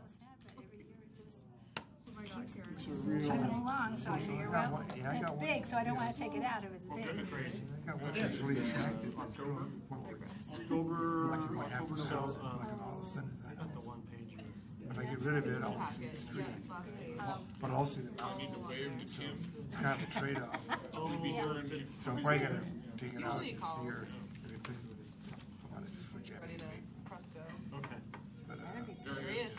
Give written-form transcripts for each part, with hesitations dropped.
sad, but every year it just Oh my gosh, Karen. chugging along. So I figure, well, it's big, so I don't want to take it out if it's big. Crazy. I got one that's really attractive. October. October, like half October. a cell, like an all of a sudden. Not the one pager. If I get rid of it, I'll see the screen. But I'll see the mountain. Need to wave to Tim. It's kind of a trade-off. We'll be during the- So I'm probably gonna take it out Usually this calls. year and replace it with it. Well, it's just for Ready Japanese to made. press go. Okay. But There he is.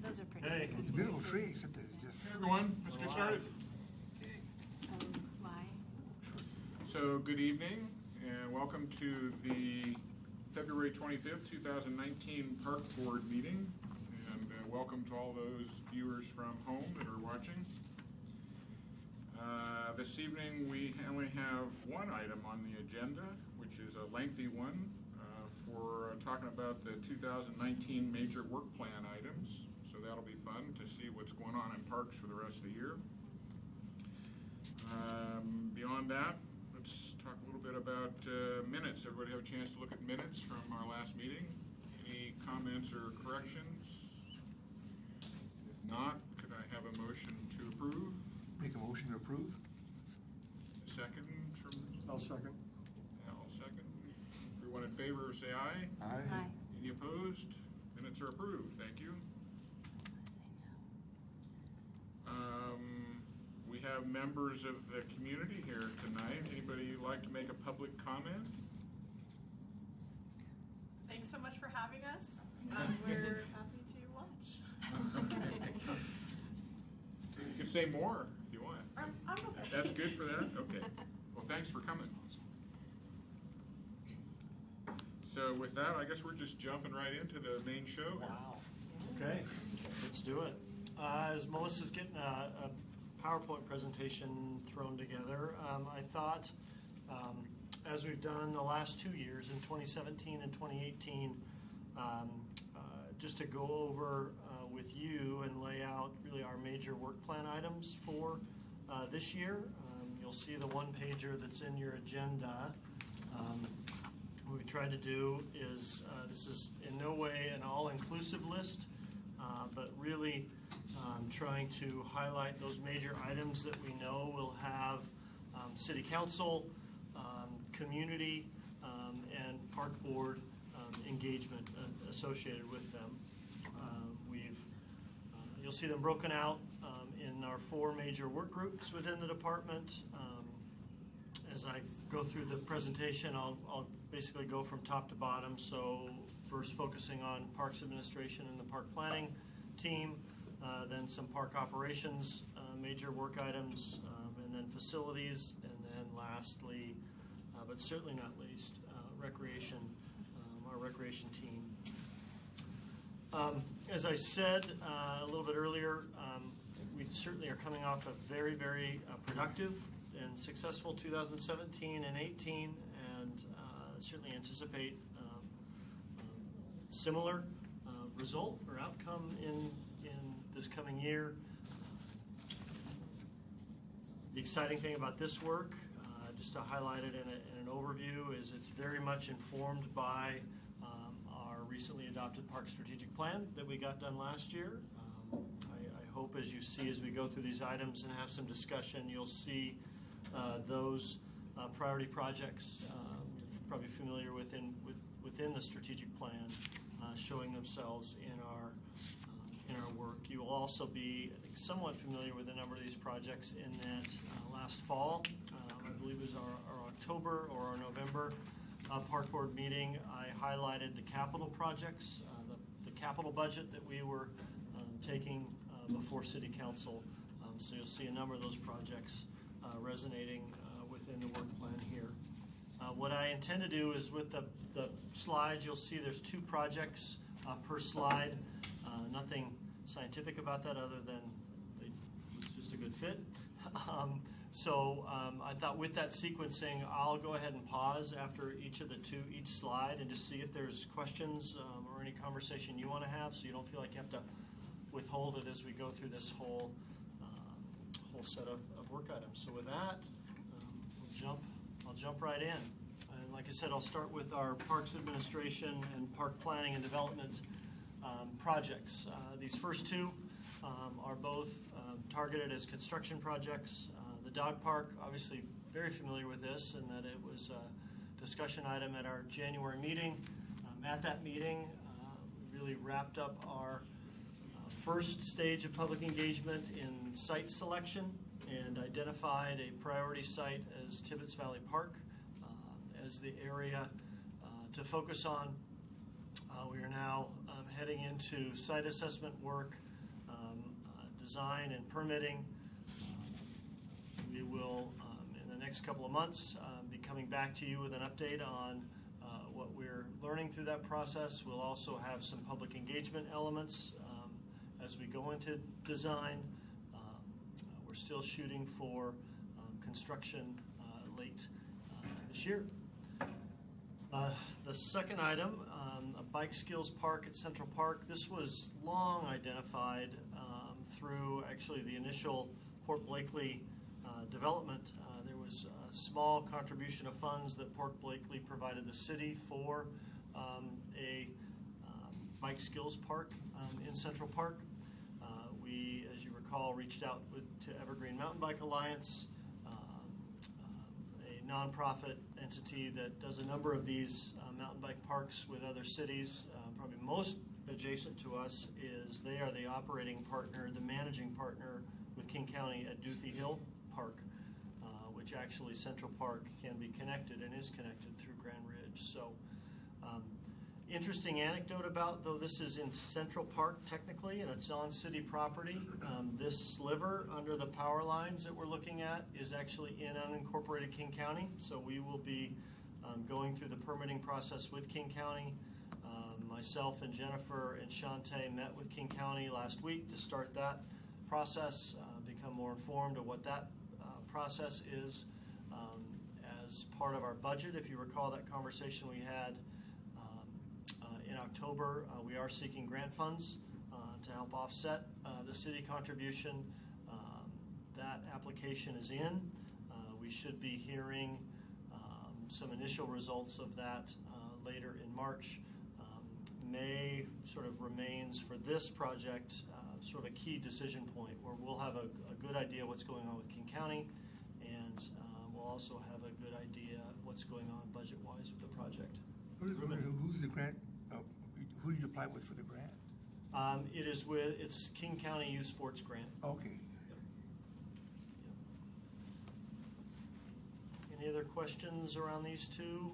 Those are pretty. Hey. it's a beautiful tree, except that it's Hey, just. everyone, let's get started. Why? So, good evening, and welcome to the February 25th, 2019 Park Board meeting. And welcome to all those viewers from home that are watching. This evening, we only have one item on the agenda, which is a lengthy one for talking about the 2019 major work plan items. So that'll be fun to see what's going on in parks for the rest of the year. Beyond that, let's talk a little bit about minutes. Everybody have a chance to look at minutes from our last meeting? Any comments or corrections? If not, could I have a motion to approve? Make a motion to approve? A second from I'll second. Al, second. Everyone in favor, say aye. Aye. Any opposed? Minutes are approved. Thank you. We have members of the community here tonight. Anybody like to make a public comment? Thanks so much for having us. We're happy to watch. You can say more if you want. I'm okay. That's good for that? Okay. Well, thanks for coming. So with that, I guess we're just jumping right into the main show here. Wow. Okay, let's do it. As Melissa's getting a PowerPoint presentation thrown together, I thought, as we've done the last 2 years, in 2017 and 2018, just to go over with you and lay out really our major work plan items for this year. You'll see the one pager that's in your agenda. What we tried to do is, this is in no way an all-inclusive list, but really trying to highlight those major items that we know will have City Council, community, and Park Board engagement associated with them. You'll see them broken out in our 4 major work groups within the department. As I go through the presentation, I'll basically go from top to bottom. So first focusing on Parks Administration and the Park Planning team, then some park operations, major work items, and then facilities, and then lastly, but certainly not least, recreation, our recreation team. As I said a little bit earlier, we certainly are coming off a very, very productive and successful 2017 and 18, and certainly anticipate similar result or outcome in this coming year. The exciting thing about this work, just to highlight it in an overview, is it's very much informed by our recently adopted Park Strategic Plan that we got done last year. I hope as you see as we go through these items and have some discussion, you'll see those priority projects you're probably familiar within the strategic plan showing themselves in our work. You will also be, I think, somewhat familiar with a number of these projects in that last fall, I believe it was our October or our November Park Board meeting, I highlighted the capital projects, the capital budget that we were taking before City Council. So you'll see a number of those projects resonating within the work plan here. What I intend to do is with the slides, you'll see there's 2 projects per slide. Nothing scientific about that other than it's just a good fit. So I thought with that sequencing, I'll go ahead and pause after each slide and just see if there's questions or any conversation you want to have, so you don't feel like you have to withhold it as we go through this whole set of work items. So with that, I'll jump right in. And like I said, I'll start with our Parks Administration and Park Planning and Development projects. These first two are both targeted as construction projects. The dog park, obviously very familiar with this, in that it was a discussion item at our January meeting. At that meeting, we really wrapped up our first stage of public engagement in site selection and identified a priority site as Tibbetts Valley Park as the area to focus on. We are now heading into site assessment work, design and permitting. We will, in the next couple of months, be coming back to you with an update on what we're learning through that process. We'll also have some public engagement elements as we go into design. We're still shooting for construction late this year. The second item, a bike skills park at Central Park. This was long identified through actually the initial Port Blakely development. There was a small contribution of funds that Port Blakely provided the city for a bike skills park in Central Park. We, as you recall, reached out to Evergreen Mountain Bike Alliance, a nonprofit entity that does a number of these mountain bike parks with other cities. Probably most adjacent to us is they are the operating partner, the managing partner with King County at Duthie Hill Park, which actually Central Park can be connected and is connected through Grand Ridge. So interesting anecdote about, though this is in Central Park technically and it's on city property, this sliver under the power lines that we're looking at is actually in unincorporated King County. So we will be going through the permitting process with King County. Myself and Jennifer and Shantae met with King County last week to start that process, become more informed of what that process is. As part of our budget, if you recall that conversation we had in October, we are seeking grant funds to help offset the city contribution. That application is in. We should be hearing some initial results of that later in March. May sort of remains for this project sort of a key decision point where we'll have a good idea what's going on with King County, and we'll also have a good idea what's going on budget-wise with the project. Who's the grant? Who did you apply with for the grant? It's King County Youth Sports Grant. Okay. Any other questions around these two?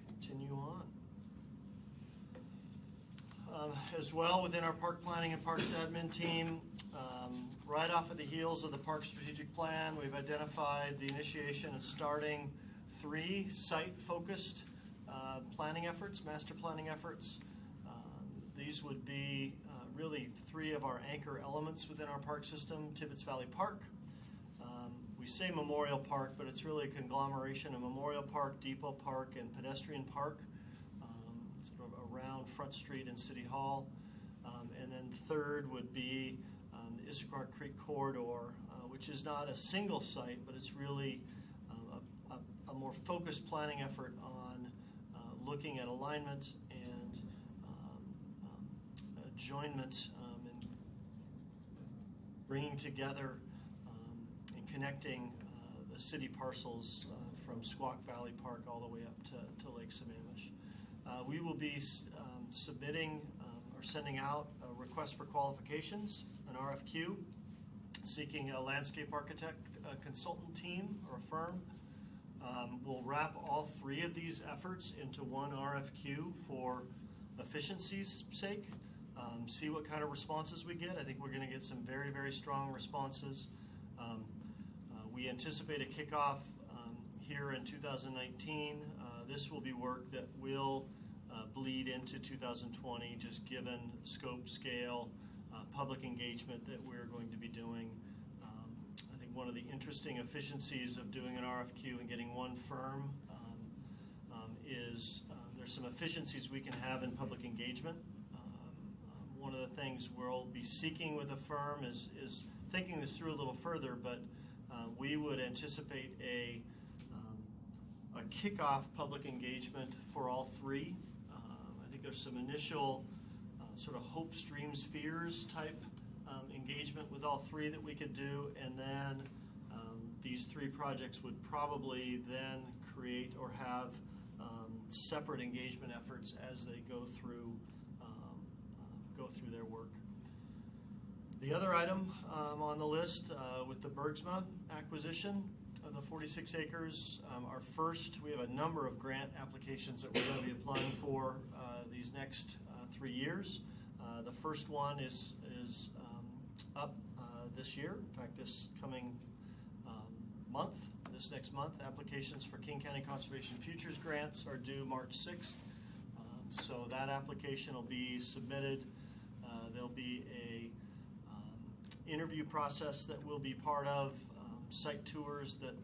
Continue on. As well, within our park planning and parks admin team, right off of the heels of the park strategic plan, we've identified the initiation and starting 3 site-focused planning efforts, master planning efforts. These would be really 3 of our anchor elements within our park system. Tibbetts Valley Park. We say Memorial Park, but it's really a conglomeration of Memorial Park, Depot Park, and Pedestrian Park, sort of around Front Street and City Hall. And then third would be the Issaquah Creek Corridor, which is not a single site, but it's really a more focused planning effort on looking at alignment and adjoinment and bringing together and connecting the city parcels from Squaw Valley Park all the way up to Lake Sammamish. We will be submitting or sending out a request for qualifications, an RFQ, seeking a landscape architect, a consultant team or a firm. We'll wrap all 3 of these efforts into one RFQ for efficiency's sake, see what kind of responses we get. I think we're going to get some very, very strong responses. We anticipate a kickoff here in 2019. This will be work that will bleed into 2020, just given scope, scale, public engagement that we're going to be doing. I think one of the interesting efficiencies of doing an RFQ and getting one firm is there's some efficiencies we can have in public engagement. One of the things we'll be seeking with a firm is thinking this through a little further, but we would anticipate a a kickoff public engagement for all three. I think there's some initial sort of hopes, dreams, fears type engagement with all three that we could do, and then these three projects would probably then create or have separate engagement efforts as they go through their work. The other item on the list with the Bergsma acquisition of the 46 acres, we have a number of grant applications that we're going to be applying for these next 3 years. The first one is up this year. In fact, this coming this next month, applications for King County Conservation Futures grants are due March 6th. So that application will be submitted. There'll be a interview process that we'll be part of, site tours that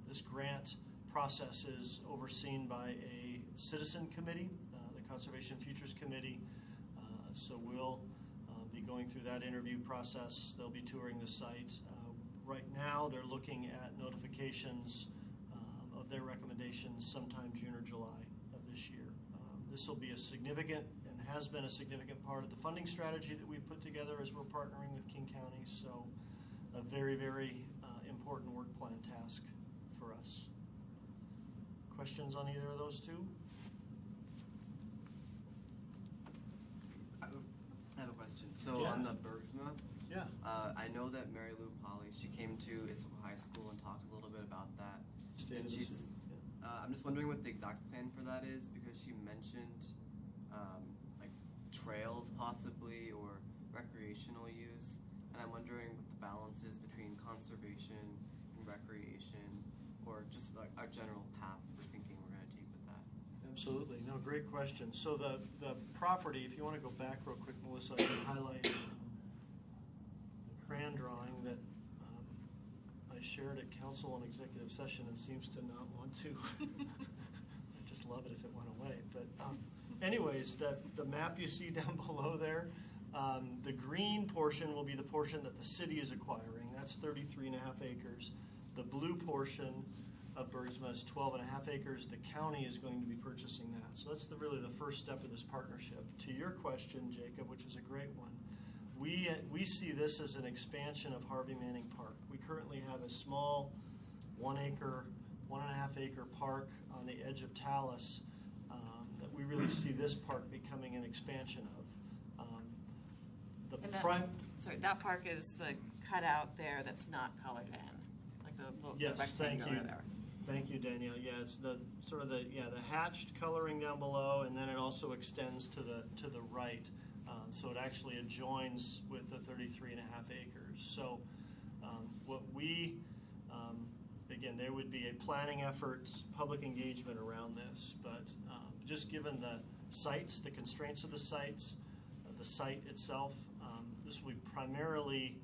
this grant process is overseen by a citizen committee, the Conservation Futures Committee. So we'll be going through that interview process. They'll be touring the site. Right now, they're looking at notifications of their recommendations sometime June or July of this year. This will be a significant and has been a significant part of the funding strategy that we've put together as we're partnering with King County. So a very, very important work plan task for us. Questions on either of those two? I have a question. So Yeah. on the Bergsma, Yeah. I know that Mary Lou Polly, she came to Issaquah High School and talked a little bit about that. State And of the she's, city. I'm just wondering what the exact plan for that is, because she mentioned like trails possibly or recreational use, and I'm wondering what the balance is between conservation and recreation, or just like our general path we're thinking we're going to take with that. Absolutely. No, great question. So the property, if you want to go back real quick, Melissa, I can highlight the crayon drawing that I shared at council and executive session and seems to not want to. I just love it if it went away. But anyways, the map you see down below there, the green portion will be the portion that the city is acquiring. That's 33.5 acres. The blue portion of Bergsma is 12.5 acres. The county is going to be purchasing that. So that's really the first step of this partnership. To your question, Jacob, which is a great one, we see this as an expansion of Harvey Manning Park. We currently have a small 1 acre, 1.5 acre park on the edge of Talus that we really see this park becoming an expansion of. That park is the cutout there that's not colored in, like the Yes, thank rectangular you. there. Thank you, Danielle. Yeah, it's the sort of the hatched coloring down below, and then it also extends to the right. So it actually adjoins with the 33.5 acres. So what again, there would be a planning effort, public engagement around this, but just given the sites, the constraints of the sites, the site itself, this will be primarily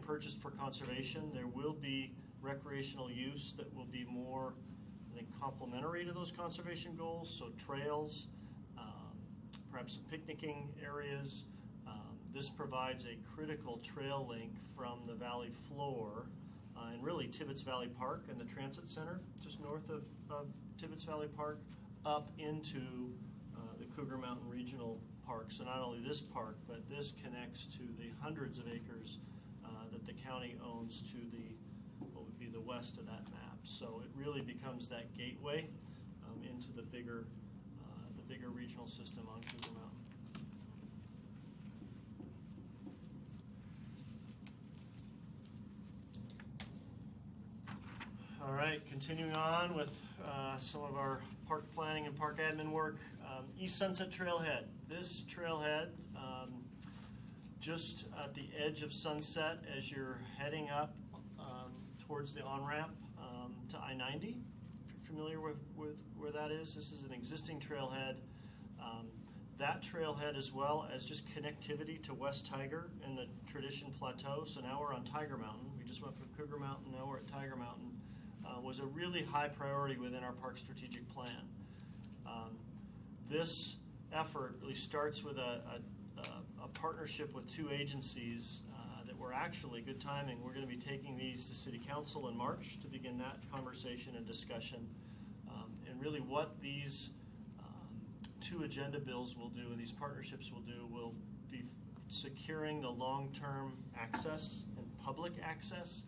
purchased for conservation. There will be recreational use that will be more, I think, complementary to those conservation goals, so trails, perhaps some picnicking areas. This provides a critical trail link from the valley floor and really Tibbetts Valley Park and the Transit Center, just north of Tibbetts Valley Park, up into the Cougar Mountain Regional Park. So not only this park, but this connects to the hundreds of acres that the county owns to what would be the west of that map. So it really becomes that gateway into the bigger regional system on Cougar Mountain. All right, continuing on with some of our park planning and park admin work. East Sunset Trailhead. This trailhead, just at the edge of Sunset as you're heading up towards the on-ramp to I-90. If you're familiar with where that is, this is an existing trailhead. That trailhead, as well as just connectivity to West Tiger and the Tradition Plateau. So now we're on Tiger Mountain. We just went from Cougar Mountain, now we're at Tiger Mountain. Was a really high priority within our park strategic plan. This effort really starts with a partnership with two agencies that we're we're actually, good timing, we're going to be taking these to City Council in March to begin that conversation and discussion. And really what these two agenda bills will do and these partnerships will do will be securing the long-term access and public access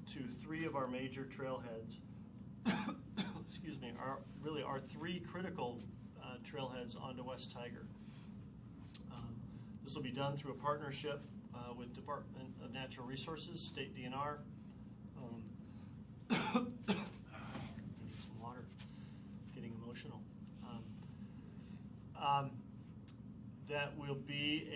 to three of our major trailheads. Excuse me, our three critical trailheads onto West Tiger. This will be done through a partnership with Department of Natural Resources, State DNR. I need some water. Getting emotional. That will be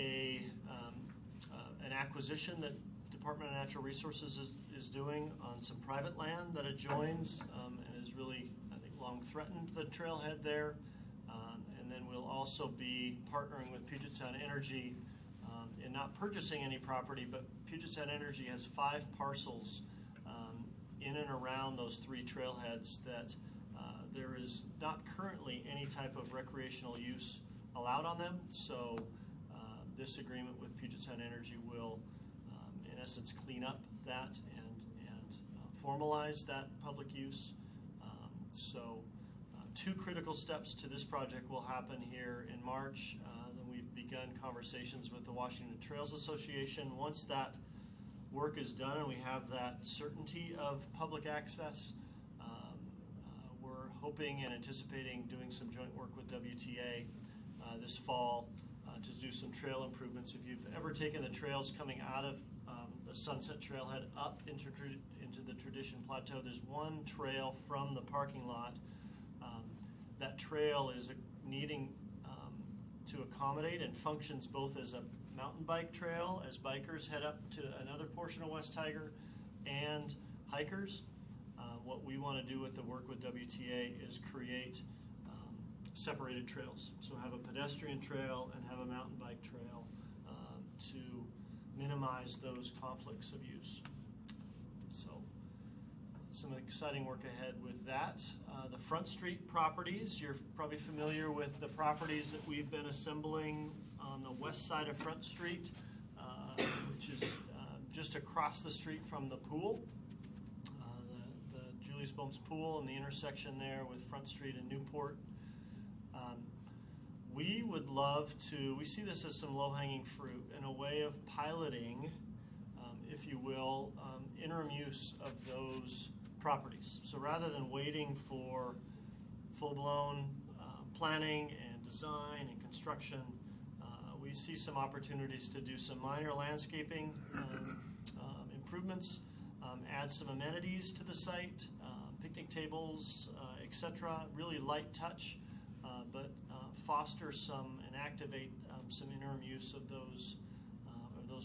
an acquisition that Department of Natural Resources is doing on some private land that adjoins and has really, I think, long threatened the trailhead there. And then we'll also be partnering with Puget Sound Energy in not purchasing any property, but Puget Sound Energy has 5 parcels in and around those 3 trailheads that there is not currently any type of recreational use allowed on them. So this agreement with Puget Sound Energy will, in essence, clean up that and formalize that public use. So 2 critical steps to this project will happen here in March. Then we've begun conversations with the Washington Trails Association. Once that work is done and we have that certainty of public access, we're hoping and anticipating doing some joint work with WTA this fall to do some trail improvements. If you've ever taken the trails coming out of the Sunset Trailhead up into the Tradition Plateau, there's one trail from the parking lot. That trail is needing to accommodate and functions both as a mountain bike trail as bikers head up to another portion of West Tiger and hikers. What we want to do with the work with WTA is create separated trails. So have a pedestrian trail and have a mountain bike trail to minimize those conflicts of use. So some exciting work ahead with that. The Front Street properties, you're probably familiar with the properties that we've been assembling on the west side of Front Street, which is just across the street from the pool, the Julius Bohm's pool and the intersection there with Front Street and Newport. We would love to, we see this as some low-hanging fruit and a way of piloting, if you will, interim use of those properties. So rather than waiting for full-blown planning and design and construction, we see some opportunities to do some minor landscaping improvements, add some amenities to the site, picnic tables, etc. Really light touch, but foster some and activate some interim use of those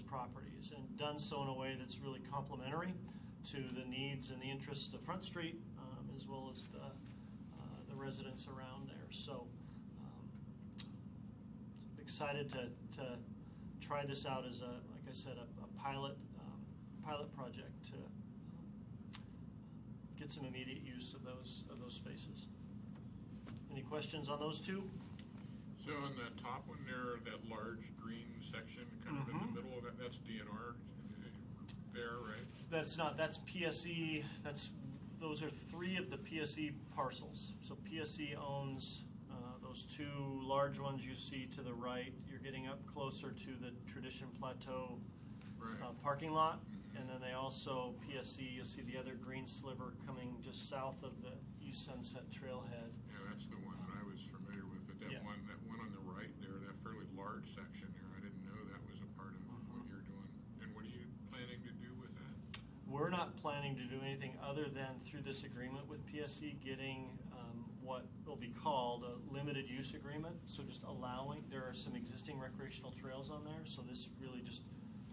properties, and done so in a way that's really complementary to the needs and the interests of Front Street, as well as the residents around there. So excited to try this out as like I said, a pilot project to get some immediate use of those spaces. Any questions on those two? So on the top one there, that large green section kind of in the middle of that, that's DNR there, right? That's not, that's PSE, those are 3 of the PSE parcels. So PSE owns those 2 large ones you see to the right. You're getting up closer to the Tradition Plateau parking lot. And then they also, PSE, you'll see the other green sliver coming just south of the East Sunset Trailhead. Yeah, that's the one that I was familiar with, but that one on the right there, that fairly large section there, I didn't know that was a part of what you're doing. And what are you planning to do with that? We're not planning to do anything other than through this agreement with PSE getting what will be called a limited use agreement. So just allowing, there are some existing recreational trails on there, so this really just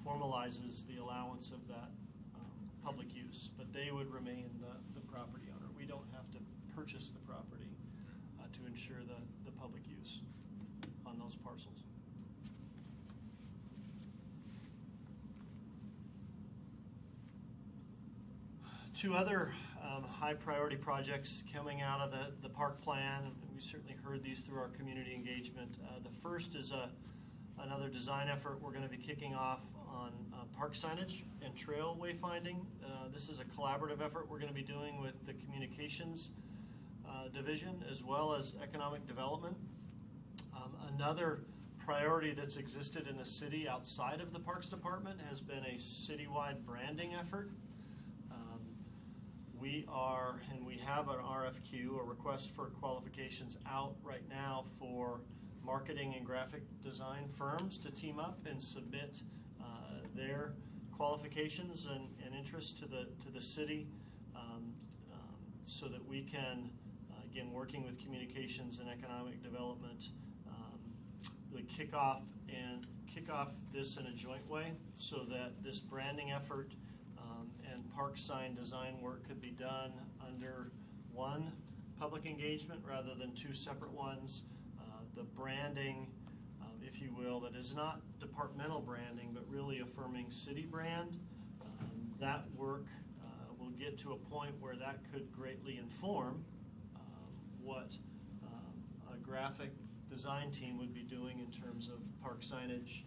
formalizes the allowance of that public use, but they would remain the property owner. We don't have to purchase the property to ensure the public use on those parcels. Two other high priority projects coming out of the park plan, and we certainly heard these through our community engagement. The first is another design effort we're going to be kicking off on on park signage and trail wayfinding. This is a collaborative effort we're going to be doing with the communications division as well as economic development. Another priority that's existed in the city outside of the Parks Department has been a citywide branding effort. We have an RFQ, a request for qualifications, out right now for marketing and graphic design firms to team up and submit their qualifications and interest to the city, so that we can, again, working with communications and economic development, really kick off this in a joint way, so that this branding effort and park sign design work could be done under one public engagement rather than two separate ones. The branding, if you will, that is not departmental branding, but really affirming city brand, that work will get to a point where that could greatly inform what a graphic design team would be doing in terms of park signage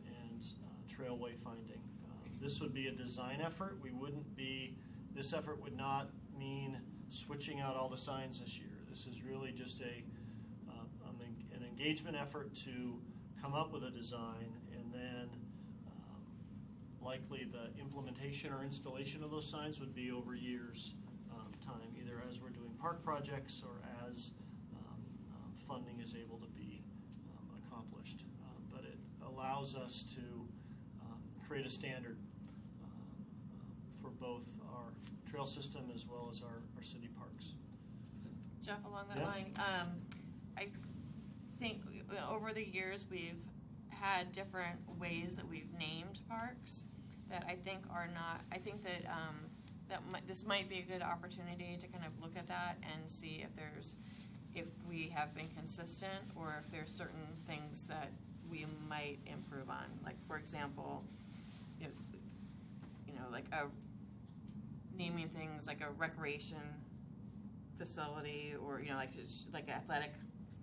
and trail wayfinding. This would be a design effort. This effort would not mean switching out all the signs this year. This is really just an engagement effort to come up with a design, and then likely the implementation or installation of those signs would be over years' time, either as we're doing park projects or as funding is able to be accomplished. But it allows us to create a standard for both our trail system as well as our city parks. Jeff, along that Yeah. line, I think over the years we've had different ways that we've named parks that I think are not. I think that this might be a good opportunity to kind of look at that and see if we have been consistent, or if there's certain things that we might improve on. Like, for example, like naming things like a recreation facility, or like athletic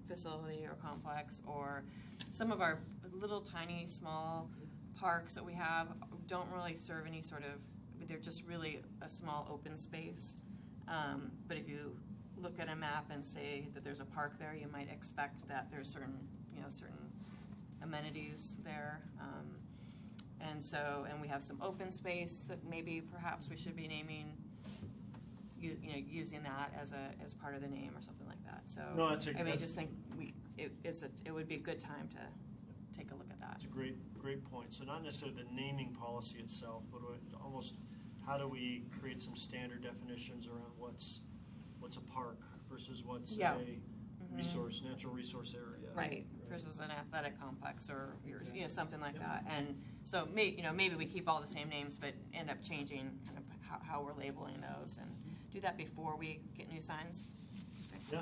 facility or complex, or some of our little tiny small parks that we have don't really serve any sort of. They're just really a small open space. But if you look at a map and say that there's a park there, you might expect that there's certain amenities there. And we have some open space that maybe perhaps we should be naming, using that as part of the name or something like that. So No, I just think it would be a good time to take a look at that. It's a great point. So not necessarily the naming policy itself, but almost how do we create some standard definitions around what's a park versus what's a natural resource area. Right, versus an athletic complex or something like that. And so maybe we keep all the same names, but end up changing kind of how we're labeling those, and do that before we get new signs. Yeah.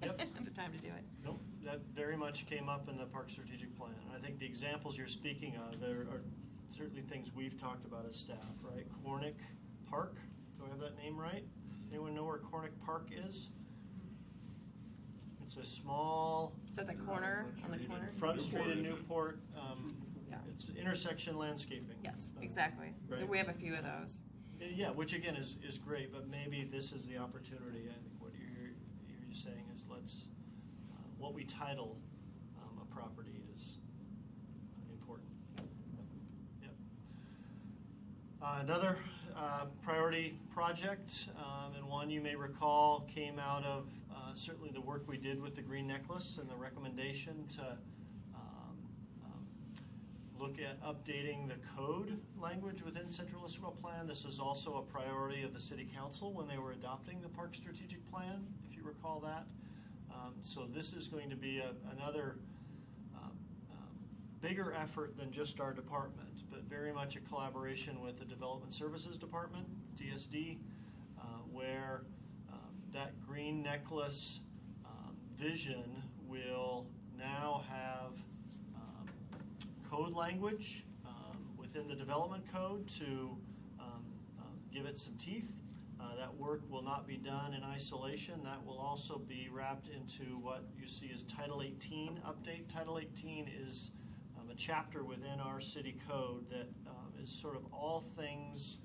Yep. The time to do it. Nope. That very much came up in the park strategic plan. I think the examples you're speaking of are certainly things we've talked about as staff, right? Cornick Park. Do I have that name right? Anyone know where Cornick Park is? It's a small. It's at the corner, on the corner? Front Street in Newport. Yeah. It's intersection landscaping. Yes, exactly. Right. We have a few of those. Yeah, which again is great, but maybe this is the opportunity. I think what you're saying is let's what we title a property is important. Yep. Another priority project, and one you may recall came out of certainly the work we did with the Green Necklace and the recommendation to look at updating the code language within Central Issaquah Plan. This was also a priority of the City Council when they were adopting the Park Strategic Plan, if you recall that. So this is going to be another bigger effort than just our department, but very much a collaboration with the Development Services Department, DSD, where that Green Necklace vision will now have code language within the development code to give it some teeth. That work will not be done in isolation. That will also be wrapped into what you see as Title 18 update. Title 18 is a chapter within our city code that is sort of all things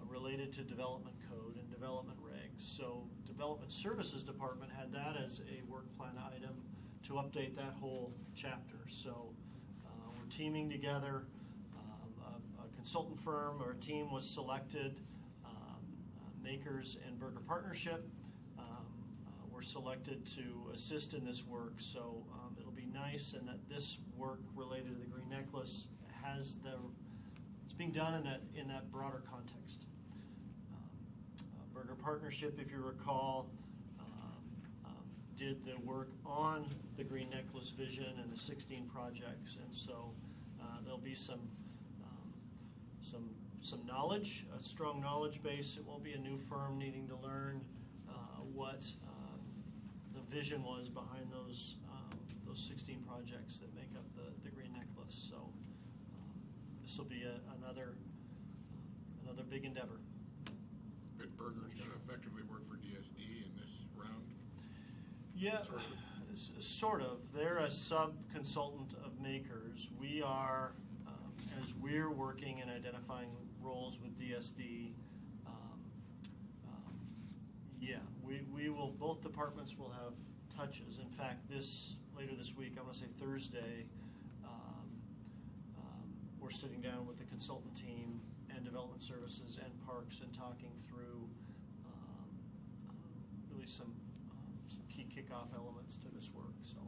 related to development code and development regs. So Development Services Department had that as a work plan item to update that whole chapter. So we're teaming together. A consultant firm or a team was selected. Makers and Burger Partnership were selected to assist in this work. So it'll be nice, and that this work related to the Green Necklace it's being done in that broader context. Burger Partnership, if you recall, did the work on the Green Necklace vision and the 16 projects, and so there'll be some knowledge, a strong knowledge base. It won't be a new firm needing to learn what the vision was behind those 16 projects that make up the Green Necklace. So this will be another big endeavor. But Burger's going to effectively work for DSD in this round? Yeah, sort of. They're a sub-consultant of Makers. We are, as we're working and identifying roles with DSD, we will, both departments will have touches. In fact, later this week, I want to say Thursday, we're sitting down with the consultant team and Development Services and Parks and talking through really some key kickoff elements to this work. So.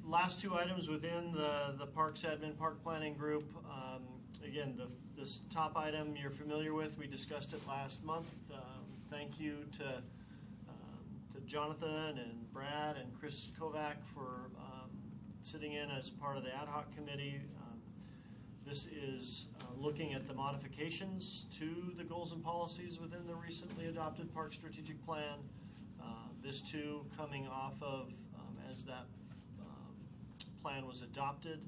Last two items within the Parks Admin Park Planning Group. Again, this top item you're familiar with. We discussed it last month. Thank you to Jonathan and Brad and Chris Kovac for sitting in as part of the ad hoc committee. This is looking at the modifications to the goals and policies within the recently adopted Park Strategic Plan. This too coming off of as that plan was adopted.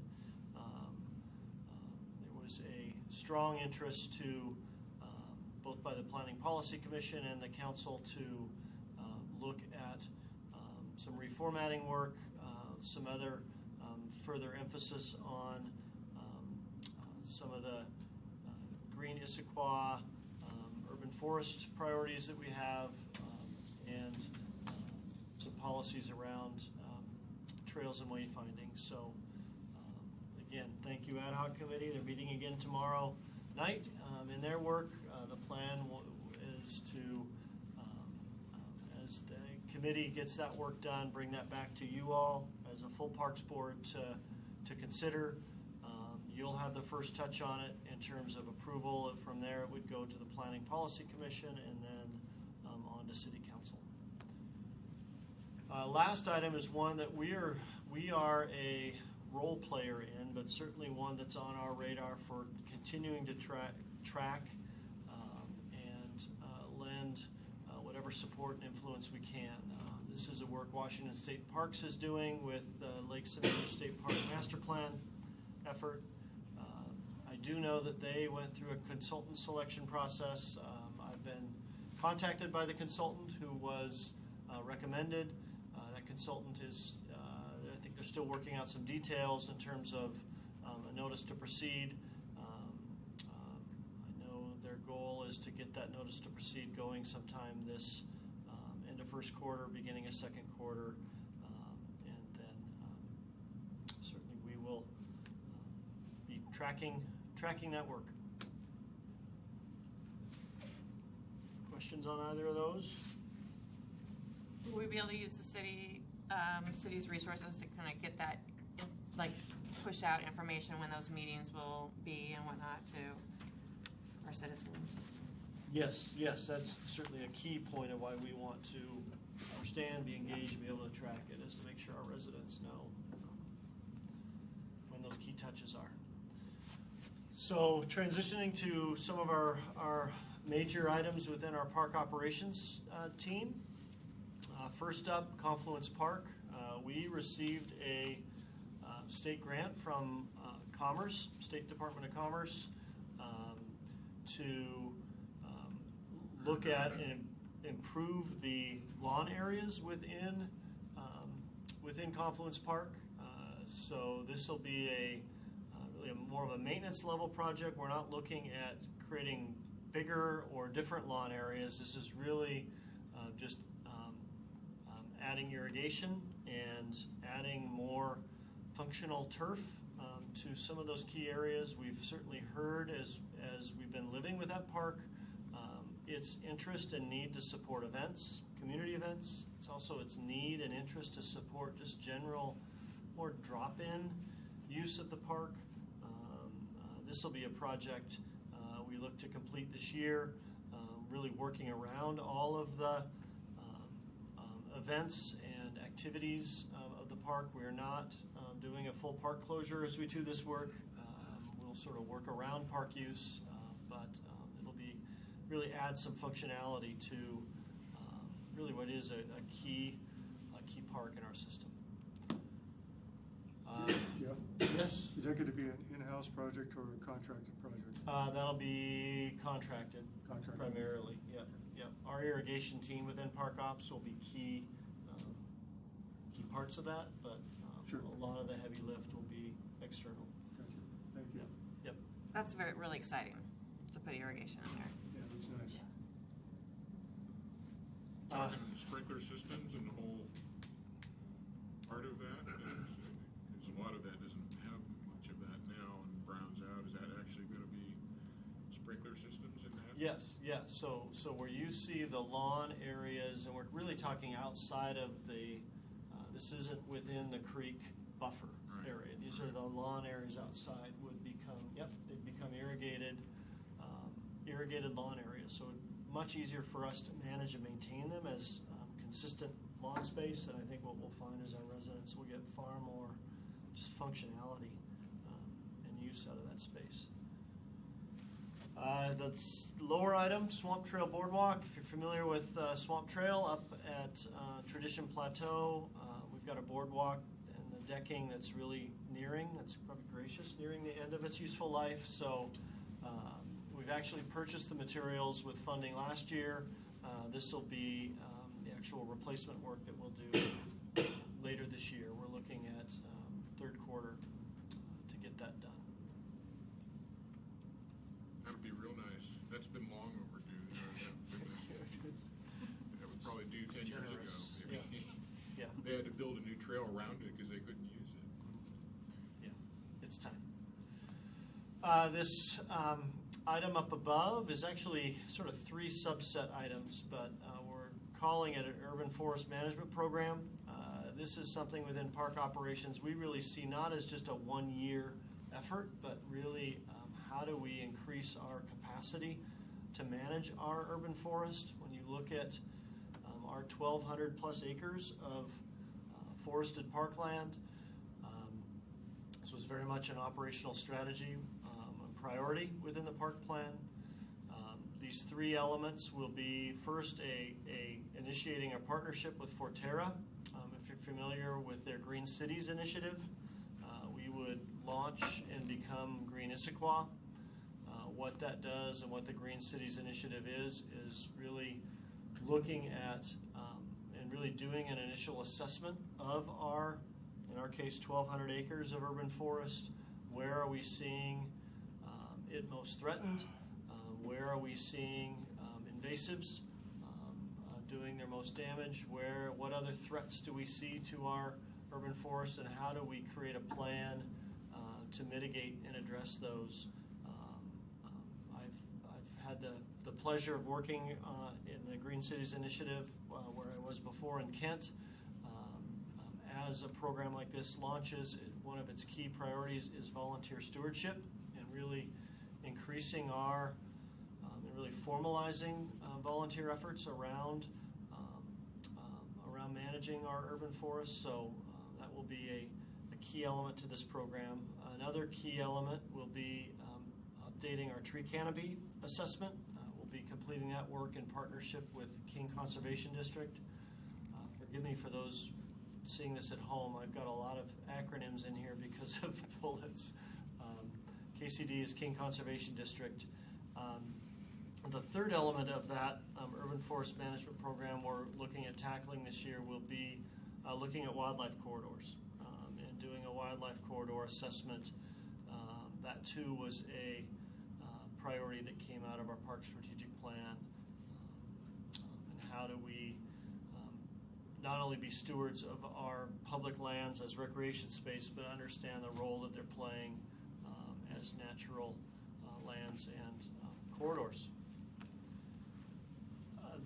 There was a strong interest to both by the Planning Policy Commission and the Council to look at some reformatting work, some other further emphasis on some of the green Issaquah, urban forest priorities that we have, and some policies around trails and wayfinding. So again, thank you, Ad Hoc Committee. They're meeting again tomorrow night in their work. The plan is to, as the committee gets that work done, bring that back to you all as a full Parks Board to consider. You'll have the first touch on it in terms of approval. From there, it would go to the Planning Policy Commission and then on to City Council. Last item is one that we are a role player in, but certainly one that's on our radar for continuing to track and lend whatever support and influence we can. This is a work Washington State Parks is doing with the Lake Seminole State Park Master Plan effort. I do know that they went through a consultant selection process. I've been contacted by the consultant who was recommended. That consultant is, I think they're still working out some details in terms of a notice to proceed. I know their goal is to get that notice to proceed going sometime this end of first quarter, beginning of second quarter, and then certainly we will be tracking that work. Questions on either of those? Will we be able to use the city's resources to kind of get that, like, push out information when those meetings will be and whatnot to our citizens? Yes, that's certainly a key point of why we want to understand, be engaged, and be able to track it, is to make sure our residents know when those key touches are. So transitioning to some of our major items within our park operations team. First up, Confluence Park. We received a state grant from Commerce, State Department of Commerce, to look at and improve the lawn areas within Confluence Park. So this will be really more of a maintenance level project. We're not looking at creating bigger or different lawn areas. This is really just adding irrigation and adding more functional turf to some of those key areas. We've certainly heard as we've been living with that park, its interest and need to support events, community events. It's also its need and interest to support just general, more drop-in use of the park. This will be a project we look to complete this year, really working around all of the events and activities of the park. We are not doing a full park closure as we do this work. We'll sort of work around park use, but it'll be really add some functionality to really what is a key park in our system. Yes? Is that going to be an in-house project or a contracted project? That'll be contracted. Contracted. Primarily. Yep. Our irrigation team within Park Ops will be key parts of that, but Sure. a lot of the heavy lift will be external. Gotcha. Thank you. Yep. That's really exciting to put irrigation in there. Yeah, that's nice. Talking sprinkler systems and the whole part of that, because a lot of that doesn't have much of that now and browns out. Is that actually going to be sprinkler systems in that? Yes. So where you see the lawn areas, and we're really talking outside of this isn't within the creek buffer area. These are the lawn areas outside they'd become irrigated lawn areas. So much easier for us to manage and maintain them as consistent lawn space. And I think what we'll find is our residents will get far more just functionality and use out of that space. The lower item, Swamp Trail Boardwalk. If you're familiar with Swamp Trail up at Tradition Plateau, we've got a boardwalk and the decking that's really that's probably nearing the end of its useful life. So we've actually purchased the materials with funding last year. This will be the actual replacement work that we'll do later this year. We're looking at third quarter to get that done. That'll be real nice. That's been long overdue. That was probably due 10 years ago. Yeah. They had to build a new trail around it because they couldn't use it. Yeah, it's time. This item up above is actually sort of three subset items, but we're calling it an urban forest management program. This is something within park operations we really see not as just a one-year effort, but really how do we increase our capacity to manage our urban forest. When you look at our 1,200 plus acres of forested parkland, this was very much an operational strategy, a priority within the park plan. These three elements will be first initiating a partnership with Forterra. If you're familiar with their Green Cities initiative, we would launch and become Green Issaquah. What that does and what the Green Cities initiative is really looking at and really doing an initial assessment of our, in our case, 1,200 acres of urban forest. Where are we seeing it most threatened? Where are we seeing invasives doing their most damage? What other threats do we see to our urban forest, and how do we create a plan to mitigate and address those? I've had the pleasure of working in the Green Cities Initiative where I was before in Kent. As a program like this launches, one of its key priorities is volunteer stewardship and really increasing our and really formalizing volunteer efforts around managing our urban forests. So that will be a key element to this program. Another key element will be updating our tree canopy assessment. We'll be completing that work in partnership with King Conservation District. Forgive me for those seeing this at home. I've got a lot of acronyms in here because of bullets. KCD is King Conservation District. The third element of that urban forest management program we're looking at tackling this year will be looking at wildlife corridors and doing a wildlife corridor assessment. That too was a priority that came out of our park strategic plan. And how do we not only be stewards of our public lands as recreation space, but understand the role that they're playing as natural lands and corridors.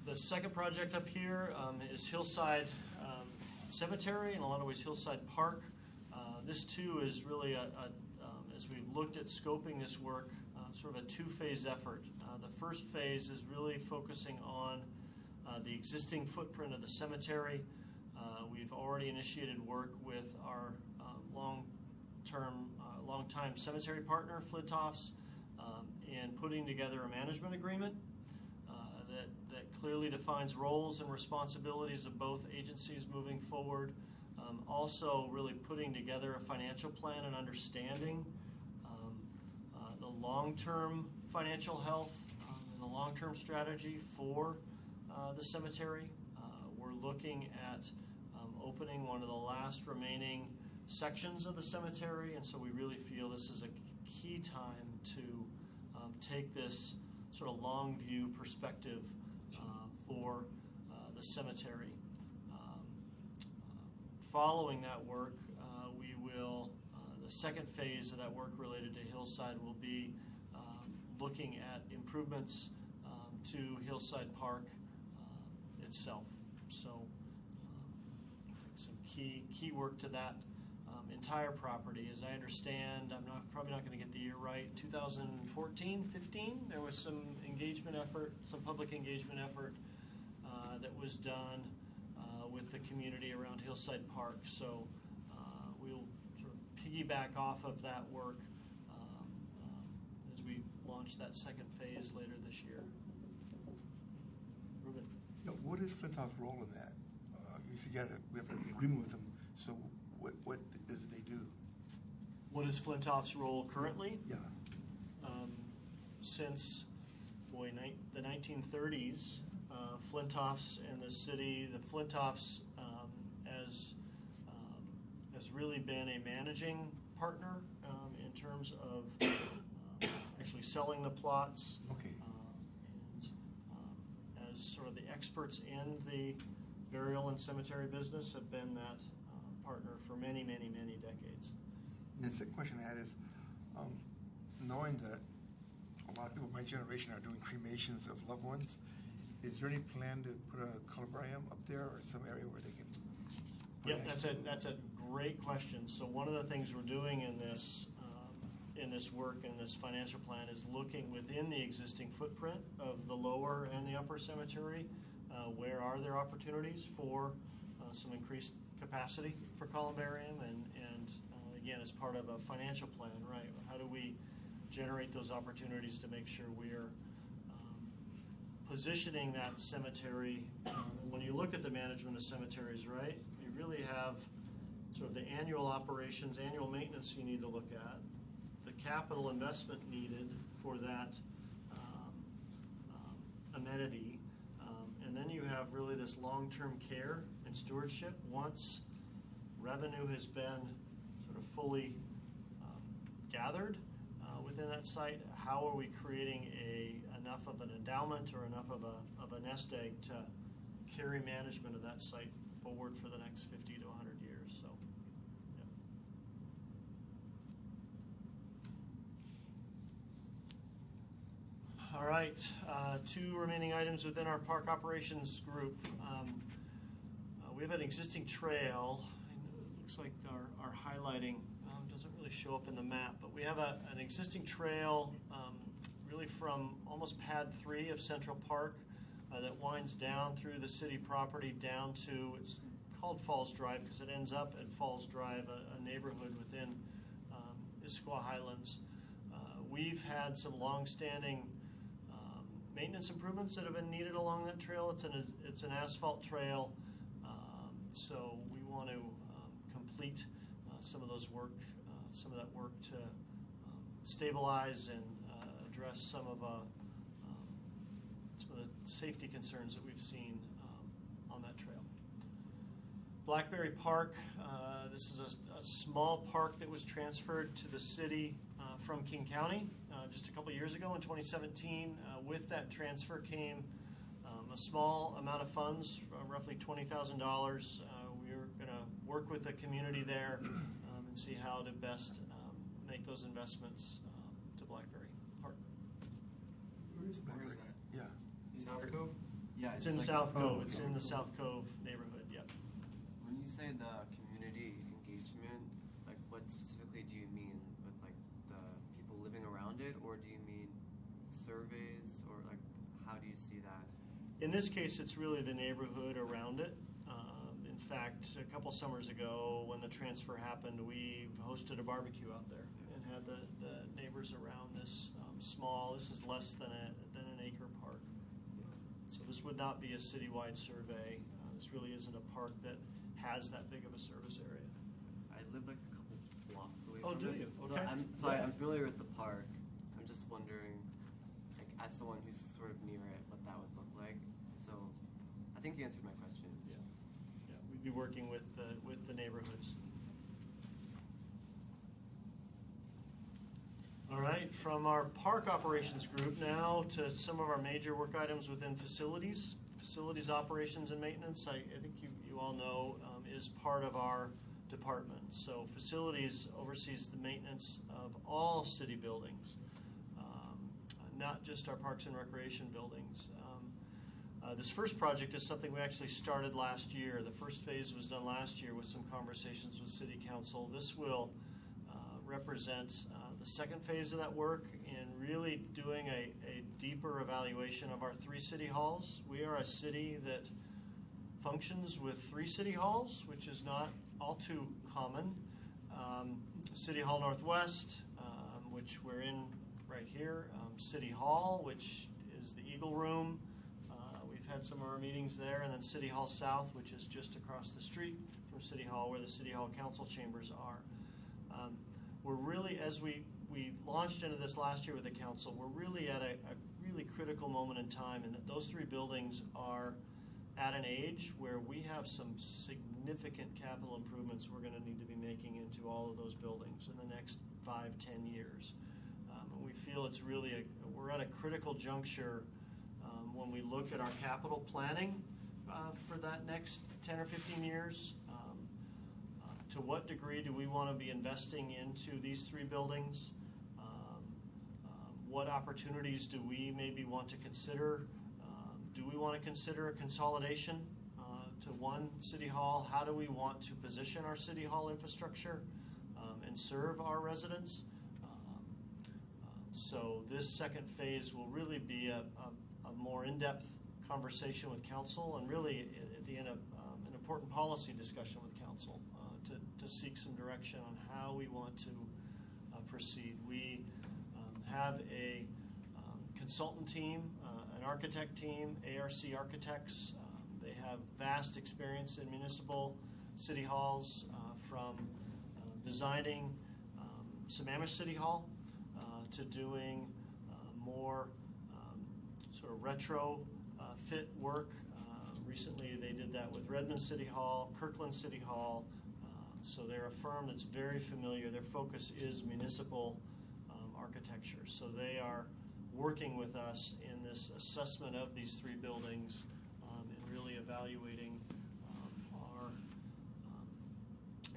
The second project up here is Hillside Cemetery, in a lot of ways Hillside Park. This too is really, as we've looked at scoping this work, sort of a two-phase effort. The first phase is really focusing on the existing footprint of the cemetery. We've already initiated work with our long-time cemetery partner, Flintoffs, in putting together a management agreement that clearly defines roles and responsibilities of both agencies moving forward. Also really putting together a financial plan and understanding the long-term financial health and the long-term strategy for the cemetery. We're looking at opening one of the last remaining sections of the cemetery, and so we really feel this is a key time to take this sort of long view perspective for the cemetery. Following that work, we will, the second phase of that work related to Hillside will be looking at improvements to Hillside Park itself. So some key work to that entire property. As I understand, I'm probably not going to get the year right, 2014, 15, there was some engagement effort, some public engagement effort that was done with the community around Hillside Park. So we'll sort of piggyback off of that work as we launch that second phase later this year. Ruben. Now, what is Flintoff's role in that? You said we have an agreement with them. So what does they do? What is Flintoff's role currently? Yeah. Since the 1930s, Flintoffs and the city, the Flintoffs has really been a managing partner in terms of actually selling the plots. Okay. And as sort of the experts in the burial and cemetery business have been that partner for many, many, many decades. And the second question I had is, knowing that a lot of people my generation are doing cremations of loved ones, is there any plan to put a columbarium up there or some area where they can put Yeah, that's a great question. So one of the things we're doing in this work, in this financial plan, is looking within the existing footprint of the lower and the upper cemetery. Where are there opportunities for some increased capacity for columbarium, and again, as part of a financial plan, right? How do we generate those opportunities to make sure we're positioning that cemetery? When you look at the management of cemeteries, right, you really have sort of the annual operations, annual maintenance you need to look at, the capital investment needed for that amenity, and then you have really this long-term care and stewardship. Once revenue has been sort of fully gathered within that site, how are we creating enough of an endowment or enough of a nest egg to carry management of that site forward for the next 50 to 100 years? So, yeah. All right, two remaining items within our park operations group. We have an existing trail. It looks like our highlighting doesn't really show up in the map, but we have an existing trail really from almost pad 3 of Central Park that winds down through the city property down to, it's called Falls Drive because it ends up at Falls Drive, a neighborhood within Issaquah Highlands. We've had some long-standing maintenance improvements that have been needed along that trail. It's an asphalt trail, so we want to complete some of that work to stabilize and address some of some of the safety concerns that we've seen on that trail. Blackberry Park, this is a small park that was transferred to the city from King County just a couple years ago in 2017. With that transfer came a small amount of funds, roughly $20,000. We're going to work with the community there and see how to best make those investments to Blackberry Park. Where is that? Yeah. South Cove? Yeah, It's in like South Cove. okay. It's in the South Cove neighborhood. Yep. When you say the community engagement, like what specifically do you mean with like the people living around it, or do you mean surveys, or like how do you see that? In this case, it's really the neighborhood around it. In fact, a couple summers ago, when the transfer happened, we hosted a barbecue out there and had the neighbors around this small. This is less than an acre park. So this would not be a citywide survey. This really isn't a park that has that big of a service area. I live like a couple blocks away Oh, from do it. you? So Okay. I'm familiar with the park. I'm just wondering, like as someone who's sort of near it, what that would look like. So I think you answered my question. It's Yeah. just Yeah, we'd be working with the neighborhoods. All right, from our park operations group now to some of our major work items within facilities. Facilities operations and maintenance, I think you all know, is part of our department. So facilities oversees the maintenance of all city buildings, not just our parks and recreation buildings. This first project is something we actually started last year. The first phase was done last year with some conversations with City Council. This will represent the second phase of that work in really doing a deeper evaluation of our 3 city halls. We are a city that functions with 3 city halls, which is not all too common. City Hall Northwest, which we're in right here. City Hall, which is the Eagle Room. We've had some of our meetings there. And then City Hall South, which is just across the street from City Hall, where the City Hall Council chambers are. We're really, as we launched into this last year with the council, we're really at a really critical moment in time, and that those 3 buildings are at an age where we have some significant capital improvements we're going to need to be making into all of those buildings in the next 5-10 years. And we feel it's really we're at a critical juncture when we look at our capital planning for that next 10 or 15 years. To what degree do we want to be investing into these 3 buildings? What opportunities do we maybe want to consider? Do we want to consider a consolidation to one city hall? How do we want to position our city hall infrastructure and serve our residents? So this second phase will really be a more in-depth conversation with council, and really at the end of an important policy discussion with council to seek some direction on how we want to proceed. We have a consultant team, an architect team, ARC Architects. They have vast experience in municipal city halls, from designing Sammamish City Hall to doing more sort of retro fit work. Recently they did that with Redmond City Hall, Kirkland City Hall. So they're a firm that's very familiar. Their focus is municipal architecture. So they are working with us in this assessment of these 3 buildings and really evaluating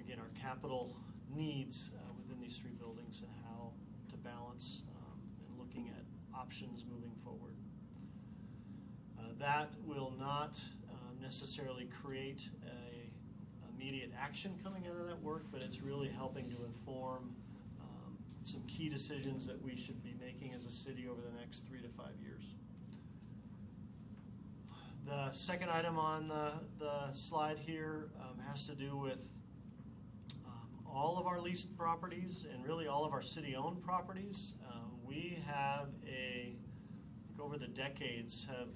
again, our capital needs within these 3 buildings and how to balance and looking at options moving forward. That will not necessarily create immediate action coming out of that work, but it's really helping to inform some key decisions that we should be making as a city over the next 3 to 5 years. The second item on the slide here has to do with all of our leased properties and really all of our city-owned properties. We have over the decades, have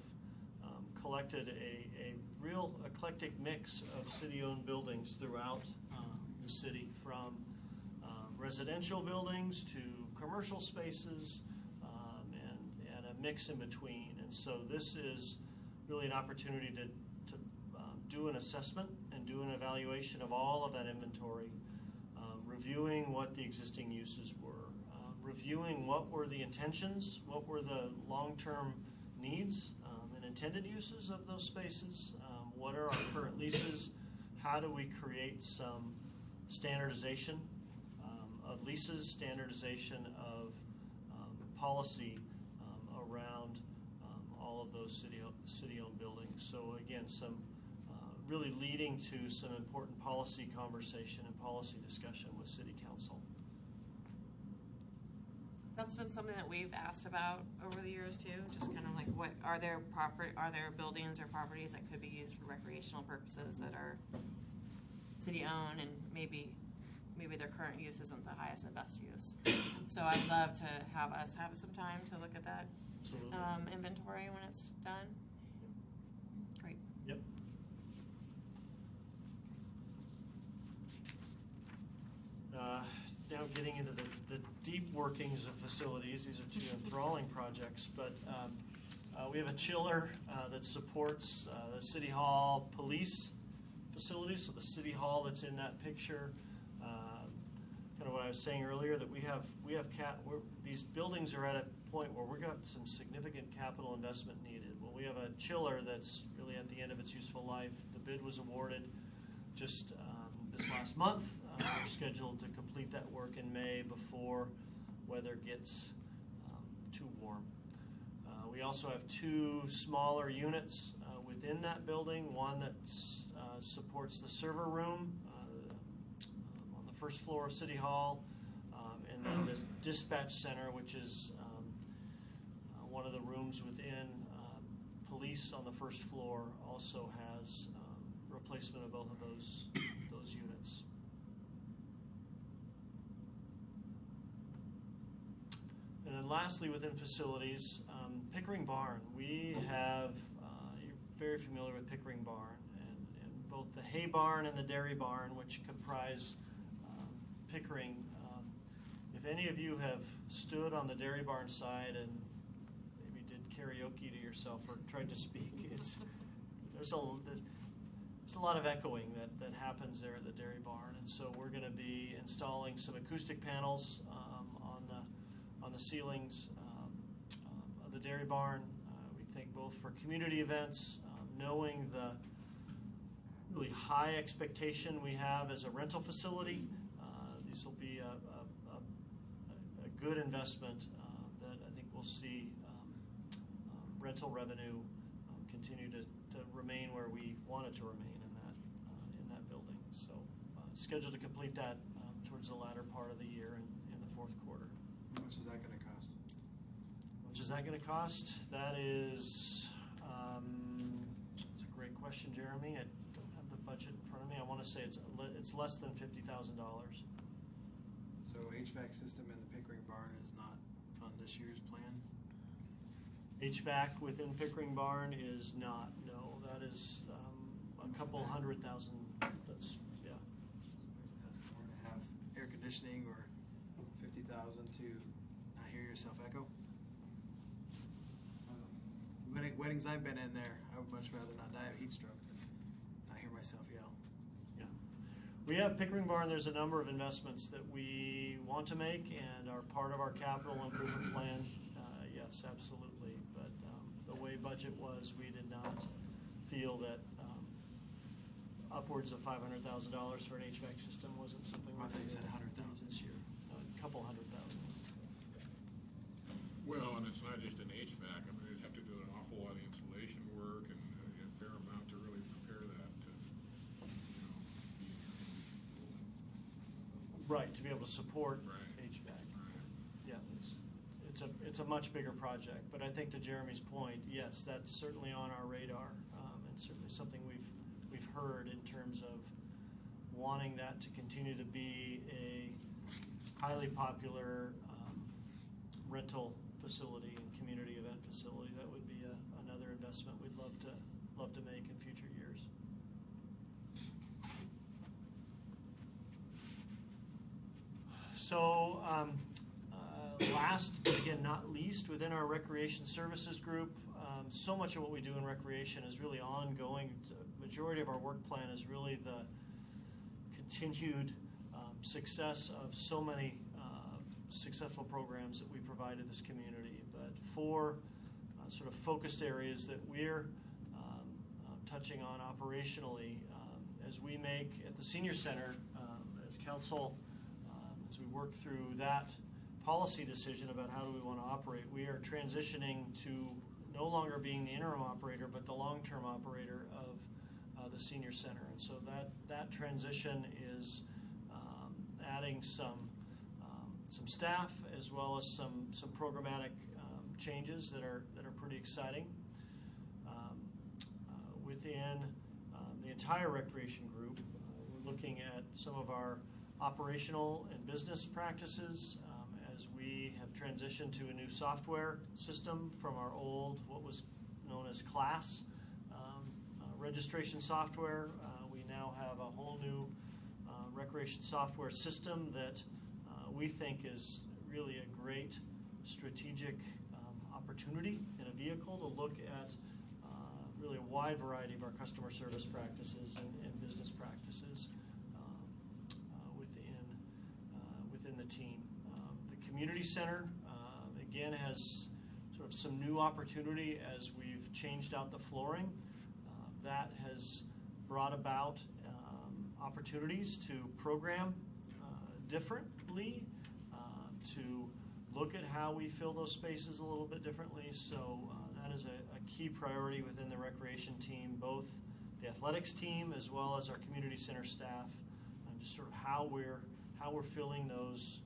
collected a real eclectic mix of city-owned buildings throughout the city, from residential buildings to commercial spaces and a mix in between. And And so this is really an opportunity to do an assessment and do an evaluation of all of that inventory, reviewing what the existing uses were, reviewing what were the intentions, what were the long-term needs and intended uses of those spaces, what are our current leases, how do we create some standardization of leases, standardization of policy around all of those city-owned buildings. So again, some really leading to some important policy conversation and policy discussion with City Council. That's been something that we've asked about over the years too. Just kind of like, what are there buildings or properties that could be used for recreational purposes that are city-owned, and maybe their current use isn't the highest and best use. So I'd love to have us have some time to look at that inventory when it's done. Great. Yep. Now getting into the deep workings of facilities. These are two enthralling projects, but we have a chiller that supports the City Hall police facilities. So the City Hall that's in that picture, kind of what I was saying earlier, that these buildings are at a point where we've got some significant capital investment needed. Well, we have a chiller that's really at the end of its useful life. The bid was awarded just this last month. We're scheduled to complete that work in May before weather gets too warm. We also have two smaller units within that building. One that supports the server room on the first floor of City Hall, and then this dispatch center, which is one of the rooms within police on the first floor, also has replacement of both of those units. And then lastly, within facilities, Pickering Barn. We have, you're very familiar with Pickering Barn, and both the hay barn and the dairy barn, which comprise Pickering. If any of you have stood on the dairy barn side and maybe did karaoke to yourself or tried to speak, there's a lot of echoing that happens there at the dairy barn, and so we're going to be installing some acoustic panels on the ceilings of the dairy barn. We think both for community events, knowing the really high expectation we have as a rental facility, these will be a good investment that I think we'll see rental revenue continue to remain where we want it to remain in that building. So scheduled to complete that towards the latter part of the year in the fourth quarter. How much is that going to cost? How much is that going to cost? That is, it's a great question, Jeremy. I don't have the budget in front of me. I want to say it's less than $50,000. So HVAC system in the Pickering Barn is not on this year's plan? HVAC within Pickering Barn is not, no. That is a couple $100,000. That's, yeah. $50,000 more to have air conditioning, or $50,000 to not hear yourself echo? Weddings I've been in there, I would much rather not die of heat stroke than not hear myself yell. Yeah. We have Pickering Barn. There's a number of investments that we want to make and are part of our capital improvement plan. Yes, absolutely. But the way budget was, we did not feel that upwards of $500,000 for an HVAC system wasn't something I thought you said 100,000 this year. A couple $100,000. Well, and it's not just an HVAC. I mean, you'd have to do an awful lot of insulation work and a fair amount to really prepare that to, be Right, to be able to support Right. HVAC. right. Yeah, it's a much bigger project, but I think to Jeremy's point, yes, that's certainly on our radar, and certainly something we've heard in terms of wanting that to continue to be a highly popular rental facility and community event facility. That would be another investment we'd love to make in future years. So last but again not least, within our recreation services group, so much of what we do in recreation is really ongoing. The majority of our work plan is really the continued success of so many successful programs that we provide to this community. But 4 sort of focused areas that we're touching on operationally as we make at the Senior Center, as council, as we work through that policy decision about how do we want to operate, we are transitioning to no longer being the interim operator, but the long-term operator of the Senior Center. And so that transition is adding some staff as well as some programmatic changes that are pretty exciting. Within the entire recreation group, we're looking at some of our operational and business practices as we have transitioned to a new software system from our old, what was known as CLASS registration software. We now have a whole new recreation software system that we think is really a great strategic opportunity in a vehicle to look at really a wide variety of our customer service practices and business practices within the team. The community center, again, has sort of some new opportunity as we've changed out the flooring. That has brought about opportunities to program differently, to look at how we fill those spaces a little bit differently. So that is a key priority within the recreation team, both the athletics team as well as our community center staff, and just sort of how we're filling those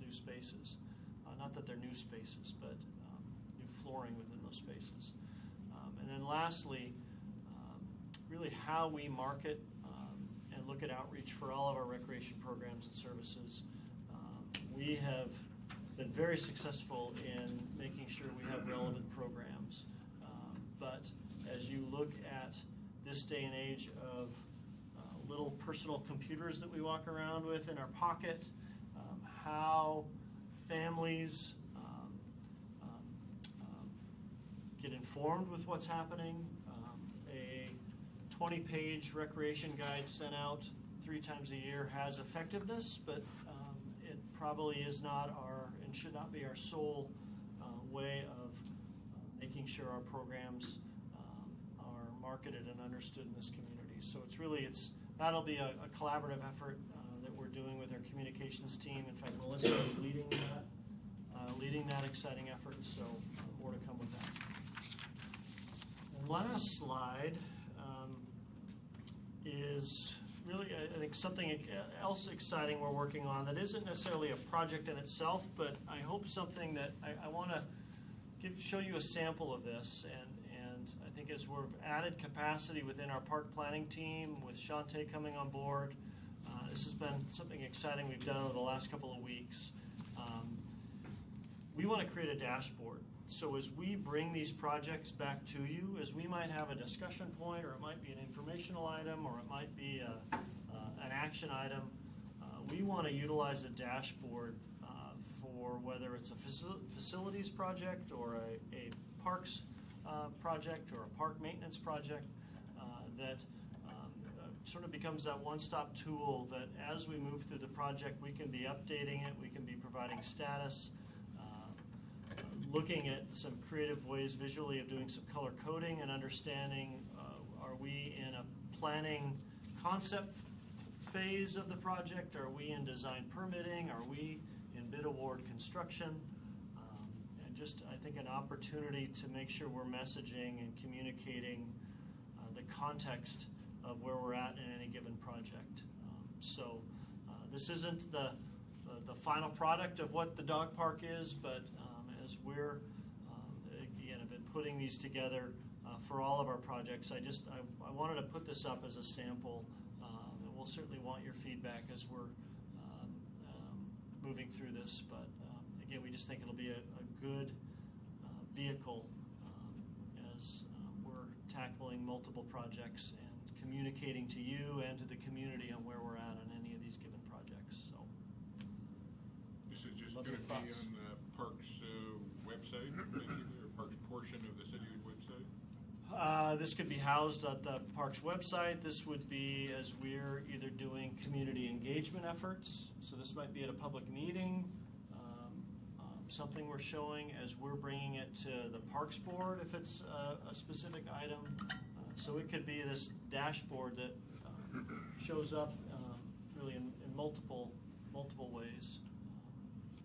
new spaces. Not that they're new spaces, but new flooring within those spaces. And then lastly, really how we market and look at outreach for all of our recreation programs and services. We have been very successful in making sure we have relevant programs. But as you look at this day and age of little personal computers that we walk around with in our pocket, how families get informed with what's happening. A 20-page recreation guide sent out 3 times a year has effectiveness, but it probably is not and should not be our sole way of making sure our programs are marketed and understood in this community. So that'll be a collaborative effort that we're doing with our communications team. In fact, Melissa is leading that exciting effort, so more to come with that. And last slide is really, I think, something else exciting we're working on that isn't necessarily a project in itself, but I hope something that I want to show you a sample of this. And I think as we've added capacity within our park planning team, with Shantae coming on board, this has been something exciting we've done over the last couple of weeks. We want to create a dashboard. So as we bring these projects back to you, as we might have a discussion point, or it might be an informational item, or it might be an action item, we want to utilize a dashboard for whether it's a facilities project or a parks project or a park maintenance project that sort of becomes that one-stop tool that as we move through the project, we can be updating it, we can be providing status, looking at some creative ways visually of doing some color coding and understanding, are we in a planning concept phase of the project? Are we in design permitting? Are we in bid award construction? And just, I think, an opportunity to make sure we're messaging and communicating the context of where we're at in any given project. So this isn't the final product of what the dog park is, but as we're, again, have been putting these together for all of our projects, I wanted to put this up as a sample, and we'll certainly want your feedback as we're moving through this. But again, we just think it'll be a good vehicle as we're tackling multiple projects and communicating to you and to the community on where we're at on any of these given projects. So this is just going to be on the Parks website, basically, or Parks portion of the city website? This could be housed at the park's website. This would be as we're either doing community engagement efforts. So this might be at a public meeting, something we're showing as we're bringing it to the Parks Board if it's a specific item. So it could be this dashboard that shows up really in multiple ways.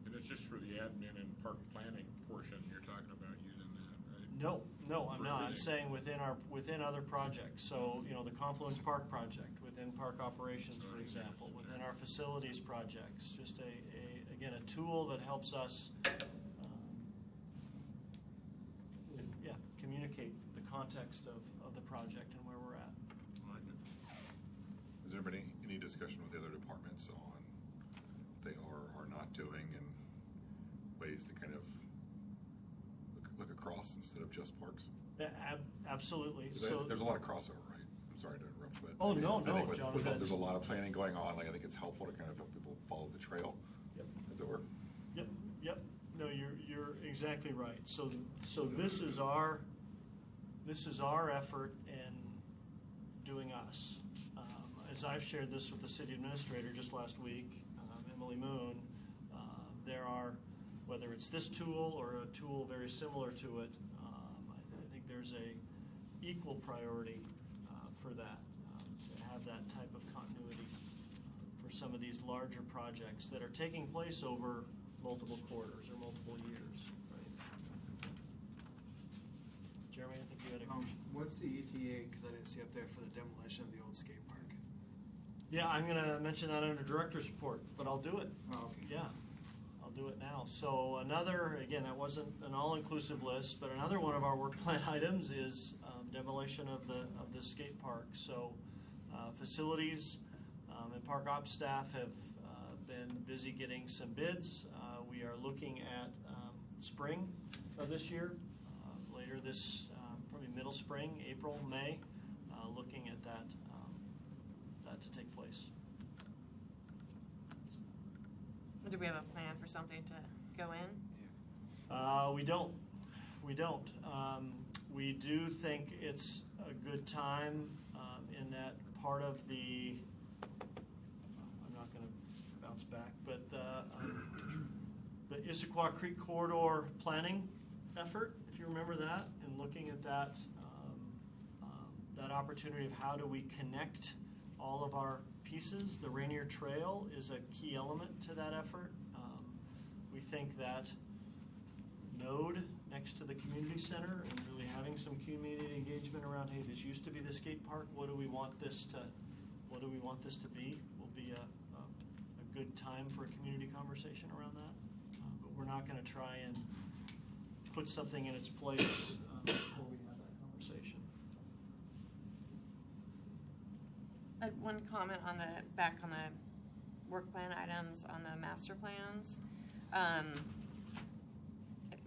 And it's just for the admin and park planning portion you're talking about using that, right? No, I'm For not. I'm everything. saying within other projects. So, the Confluence Park project, within park operations, for example, within our facilities projects, just again, a tool that helps us, communicate the context of the project and where we're at. I like it. Has there been any discussion with the other departments on what they are or not doing and ways to kind of look across instead of just parks? Yeah, absolutely. There's a lot of crossover, right? I'm sorry to interrupt, but Oh, no, I think John, there's a lot of planning going on. Like I think it's helpful to kind of help people follow the trail, as it were. Yep. No, you're exactly right. So this is our effort in doing us. As I've shared this with the city administrator just last week, Emily Moon, there are, whether it's this tool or a tool very similar to it, I think there's a equal priority for that, to have that type of continuity for some of these larger projects that are taking place over multiple quarters or multiple years. Right? Jeremy, I think you had a question. What's the ETA, because I didn't see up there, for the demolition of the old skate park? Yeah, I'm going to mention that under director's report, but I'll do it. Oh, okay. Yeah, I'll do it now. So another, again, that wasn't an all-inclusive list, but another one of our work plan items is demolition of the skate park. So facilities and park ops staff have been busy getting some bids. We are looking at spring of this year, later this, probably middle spring, April, May, looking at that to take place. Do we have a plan for something to go in? We don't. We do think it's a good time in that part of the, I'm not going to bounce back, but the Issaquah Creek Corridor planning effort, if you remember that, and looking at that, that opportunity of how do we connect all of our pieces. The Rainier Trail is a key element to that effort. We think that node next to the community center and really having some community engagement around, hey, this used to be the skate park. What do we want this to be? Will be a good time for a community conversation around that. But we're not going to try and put something in its place before we have that conversation. I had one comment on the work plan items on the master plans.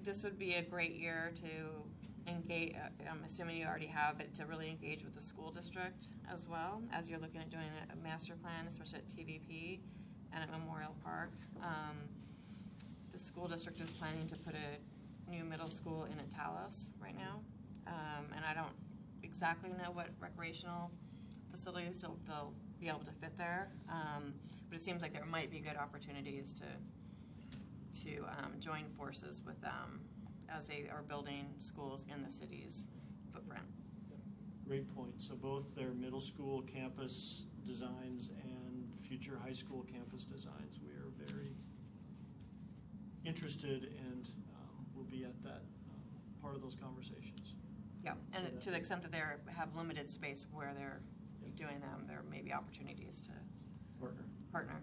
This would be a great year to engage, I'm assuming you already have, but to really engage with the school district as well as you're looking at doing a master plan, especially at TVP and at Memorial Park. The school district is planning to put a new middle school in Talos right now, and I don't exactly know what recreational facilities they'll be able to fit there, but it seems like there might be good opportunities to join forces with them as they are building schools in the city's footprint. Great point. So both their middle school campus designs and future high school campus designs, we are very interested and will be at that part of those conversations. Yeah, and to the extent that they have limited space where they're doing them, there may be opportunities to partner. Mm-hmm.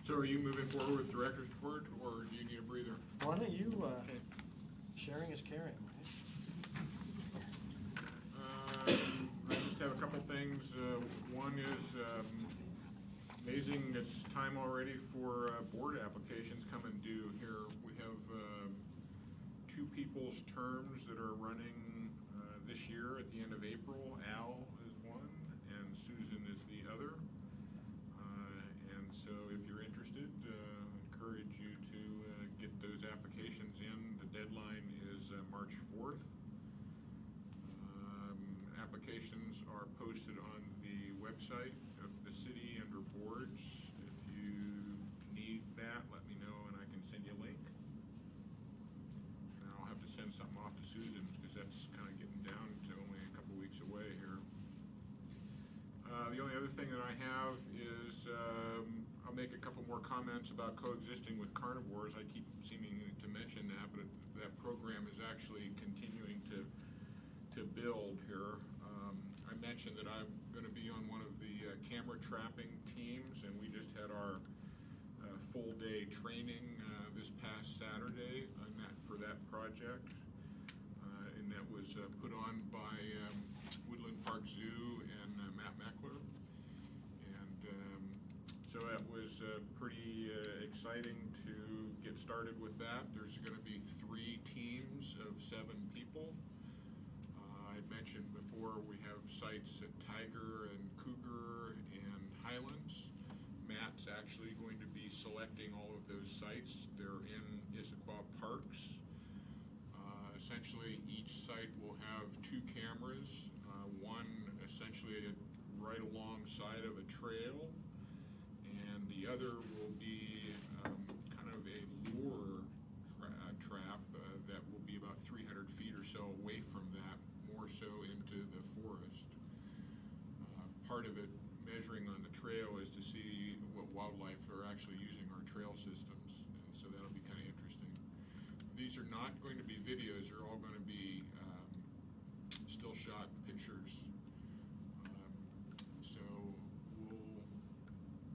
So are you moving forward with director's report, or do you need a breather? Why don't you, sharing is caring, right? I just have a couple things. One is amazing it's time already for board applications coming due here. We have two people's terms that are running this year at the end of April. Al is one, and Susan is the other. And deadline is March 4th. Applications are posted on the website of the city under boards. If you need that, let me know and I can send you a link. And I'll have to send something off to Susan because that's kind of getting down to only a couple weeks away here. The only other thing that I have is I'll make a couple more comments about coexisting with carnivores. I keep seeming to mention that, but that program is actually continuing to build here. I mentioned that I'm going to be on one of the camera trapping teams, and we just had our full day training this past Saturday for that project, and that was put on by Woodland Park Zoo and Matt Meckler, and so that was pretty exciting to get started with that. There's going to be 3 teams of 7 people. I mentioned before we have sites at Tiger and Cougar and Highlands. Matt's actually going to be selecting all of those sites. They're in Issaquah parks. Essentially, each site will have 2 cameras, one essentially right alongside of a trail, and the other will be kind of a lure trap that will be about 300 feet or so away from that, more so into the forest. Part of it, measuring on the trail, is to see what wildlife are actually using our trail systems, and so that'll be kind of interesting. These are not going to be videos, they're all going to be still shot pictures. So we'll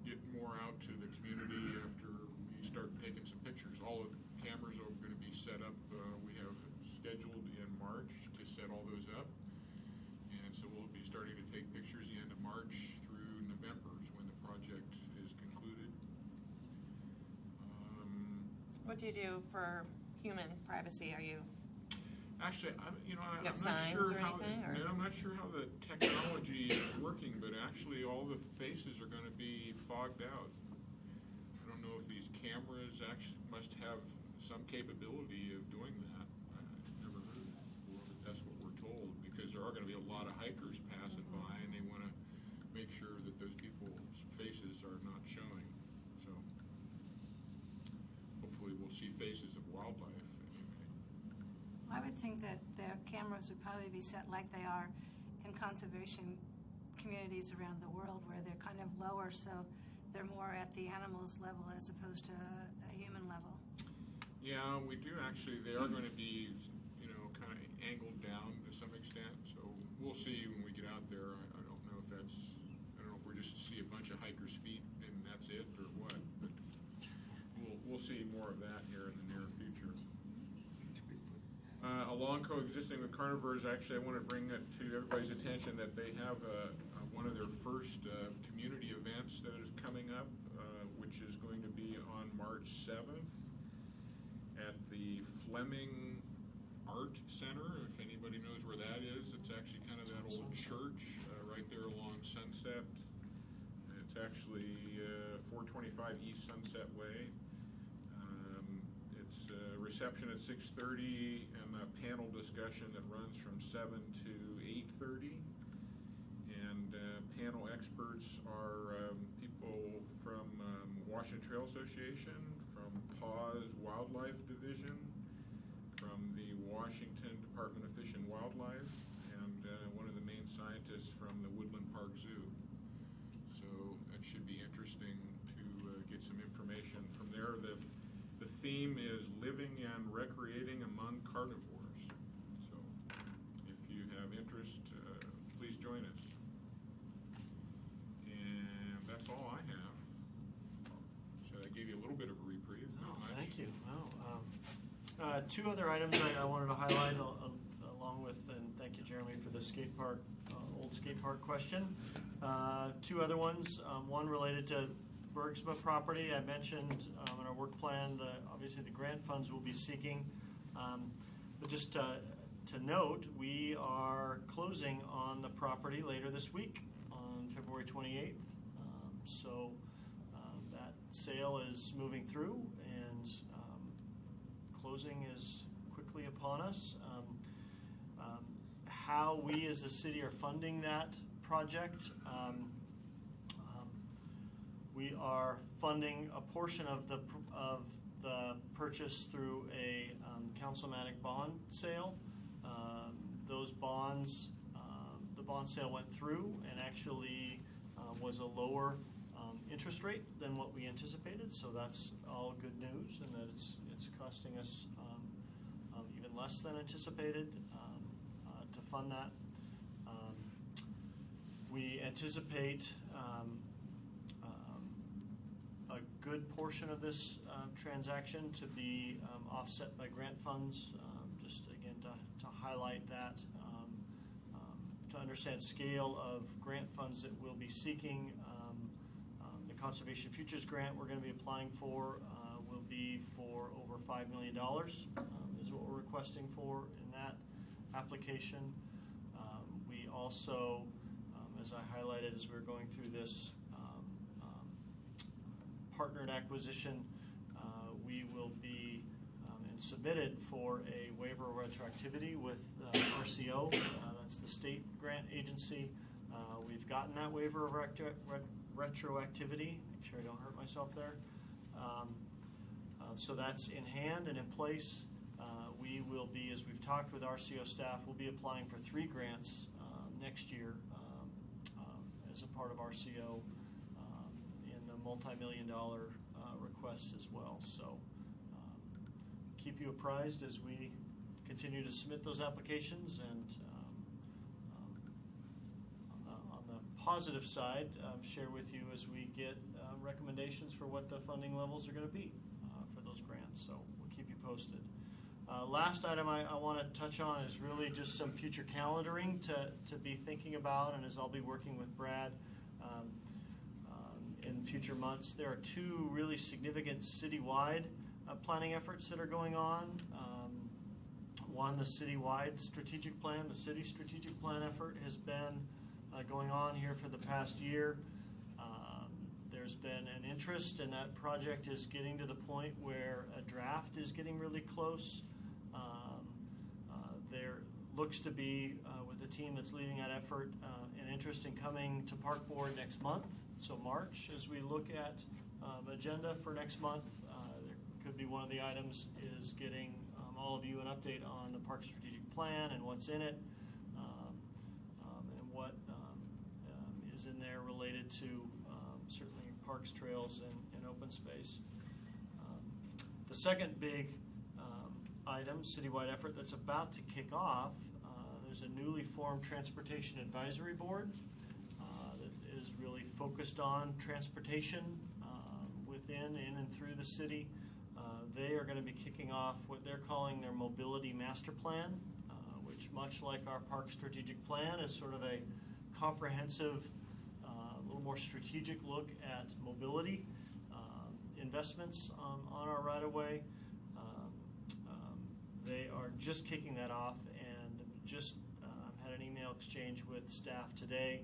get more out to the community after we start taking some pictures. All of the cameras are going to be set up. We have scheduled in March to set all those up. And so we'll be starting to take pictures the end of March through November is when the project is concluded. What do you do for human privacy? Are you Actually, I'm You have not signs sure or how. anything, or? No, I'm not sure how the technology is working, but actually, all the faces are going to be fogged out. I don't know if these cameras actually must have some capability of doing that. I've never heard of that before, but that's what we're told, because there are going to be a lot of hikers passing by, and they want to make sure that those people's faces are not showing. So hopefully, we'll see faces of wildlife. I would think that their cameras would probably be set like they are in conservation communities around the world, where they're kind of lower, so they're more at the animals level as opposed to a human level. Yeah, we do actually. They are going to be, kind of angled down to some extent. So we'll see when we get out there. I don't know if that's. I don't know if we just see a bunch of hikers' feet and that's it, or what. But we'll see more of that here in the near future. Along coexisting with carnivores, actually, I want to bring it to everybody's attention that they have one of their first community events that is coming up, which is going to be on March 7th at the Fleming Art Center. If anybody knows where that is, it's actually kind of that old church right there along Sunset. It's actually 425 East Sunset Way. It's a reception at 6:30 and a panel discussion that runs from 7 to 8:30. And panel experts are people from Washington Trail Association, from PAWS Wildlife Division, from the Washington Department of Fish and Wildlife, and one of the main scientists from the Woodland Park Zoo. So that should be interesting to get some information from there. The theme is living and recreating among carnivores. So if you have interest, please join us. And that's all I have. So I gave you a little bit of a reprieve. Oh, thank you. Well, 2 other items I wanted to highlight along with, and thank you, Jeremy, for the skate park, old skate park question. 2 other ones, one related to Bergsma property. I mentioned in our work plan, obviously the grant funds we'll be seeking. But just to note, we are closing on the property later this week on February 28th. So that sale is moving through, and closing is quickly upon us. How we as the city are funding that project, we are funding a portion of the purchase through a councilmatic bond sale. Those bonds, the bond sale went through and actually was a lower interest rate than what we anticipated. So that's all good news, and that it's costing us even less than anticipated to fund that. We anticipate a good portion of this transaction to be offset by grant funds. Just again to highlight that, to understand scale of grant funds that we'll be seeking. The Conservation Futures Grant we're going to be applying for will be for over $5 million is what we're requesting for in that application. We also, as I highlighted as we were going through this partnered acquisition, we will be and submitted for a waiver of retroactivity with RCO. That's the state grant agency. We've gotten that waiver of retroactivity. Make sure I don't hurt myself there. So that's in hand and in place. We will be, as we've talked with RCO staff, we'll be applying for 3 grants next year as a part of RCO in the multi-million-dollar request as well. So keep you apprised as we continue to submit those applications, and on the positive side, share with you as we get recommendations for what the funding levels are going to be for those grants. So we'll keep you posted. Last item I want to touch on is really just some future calendaring to be thinking about, and as I'll be working with Brad in future months. There are 2 really significant citywide planning efforts that are going on. One, the citywide strategic plan, the city strategic plan effort has been going on here for the past year. There's been an interest, and that project is getting to the point where a draft is getting really close. There looks to be, with the team that's leading that effort, an interest in coming to Park Board next month, so March. As we look at agenda for next month, there could be one of the items is getting all of you an update on the Park Strategic Plan and what's in it, and what is in there related to certainly parks, trails, and open space. The second big item, citywide effort that's about to kick off, there's a newly formed Transportation Advisory Board that is really focused on transportation within, in, and through the city. They are going to be kicking off what they're calling their Mobility Master Plan, which, much like our Park Strategic Plan, is sort of a comprehensive, a little more strategic look at mobility investments on our right-of-way. They are just kicking that off, and just had an email exchange with staff today.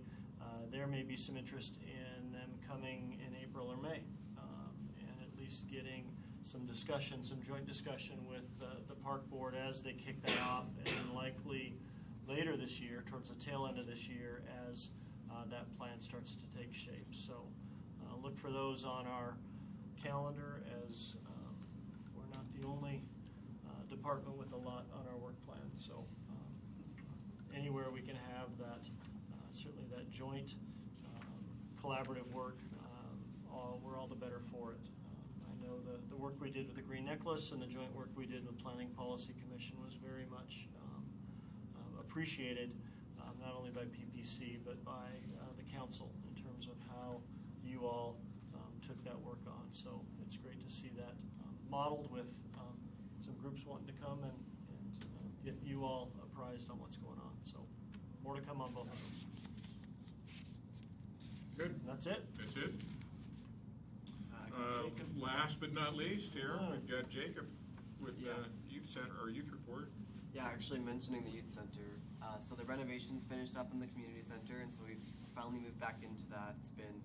There may be some interest in them coming in April or May, and at least getting some discussion, some joint discussion with the park board as they kick that off, and likely later this year, towards the tail end of this year, as that plan starts to take shape. So look for those on our calendar, as we're not the only department with a lot on our work plan. So anywhere we can have that, certainly that joint collaborative work, we're all the better for it. I know the work we did with the Green Necklace and the joint work we did with Planning Policy Commission was very much appreciated, not only by PPC but by the council, in terms of how you all took that work on. So it's great to see that modeled with some groups wanting to come and get you all apprised on what's going on. So more to come on both of those. Good. And that's it. That's it. Jacob. Last but not least, here Oh. we've got Jacob with Yeah. the youth center or youth report. Yeah, actually mentioning the youth center. So the renovations finished up in the community center, and so we've finally moved back into that. It's been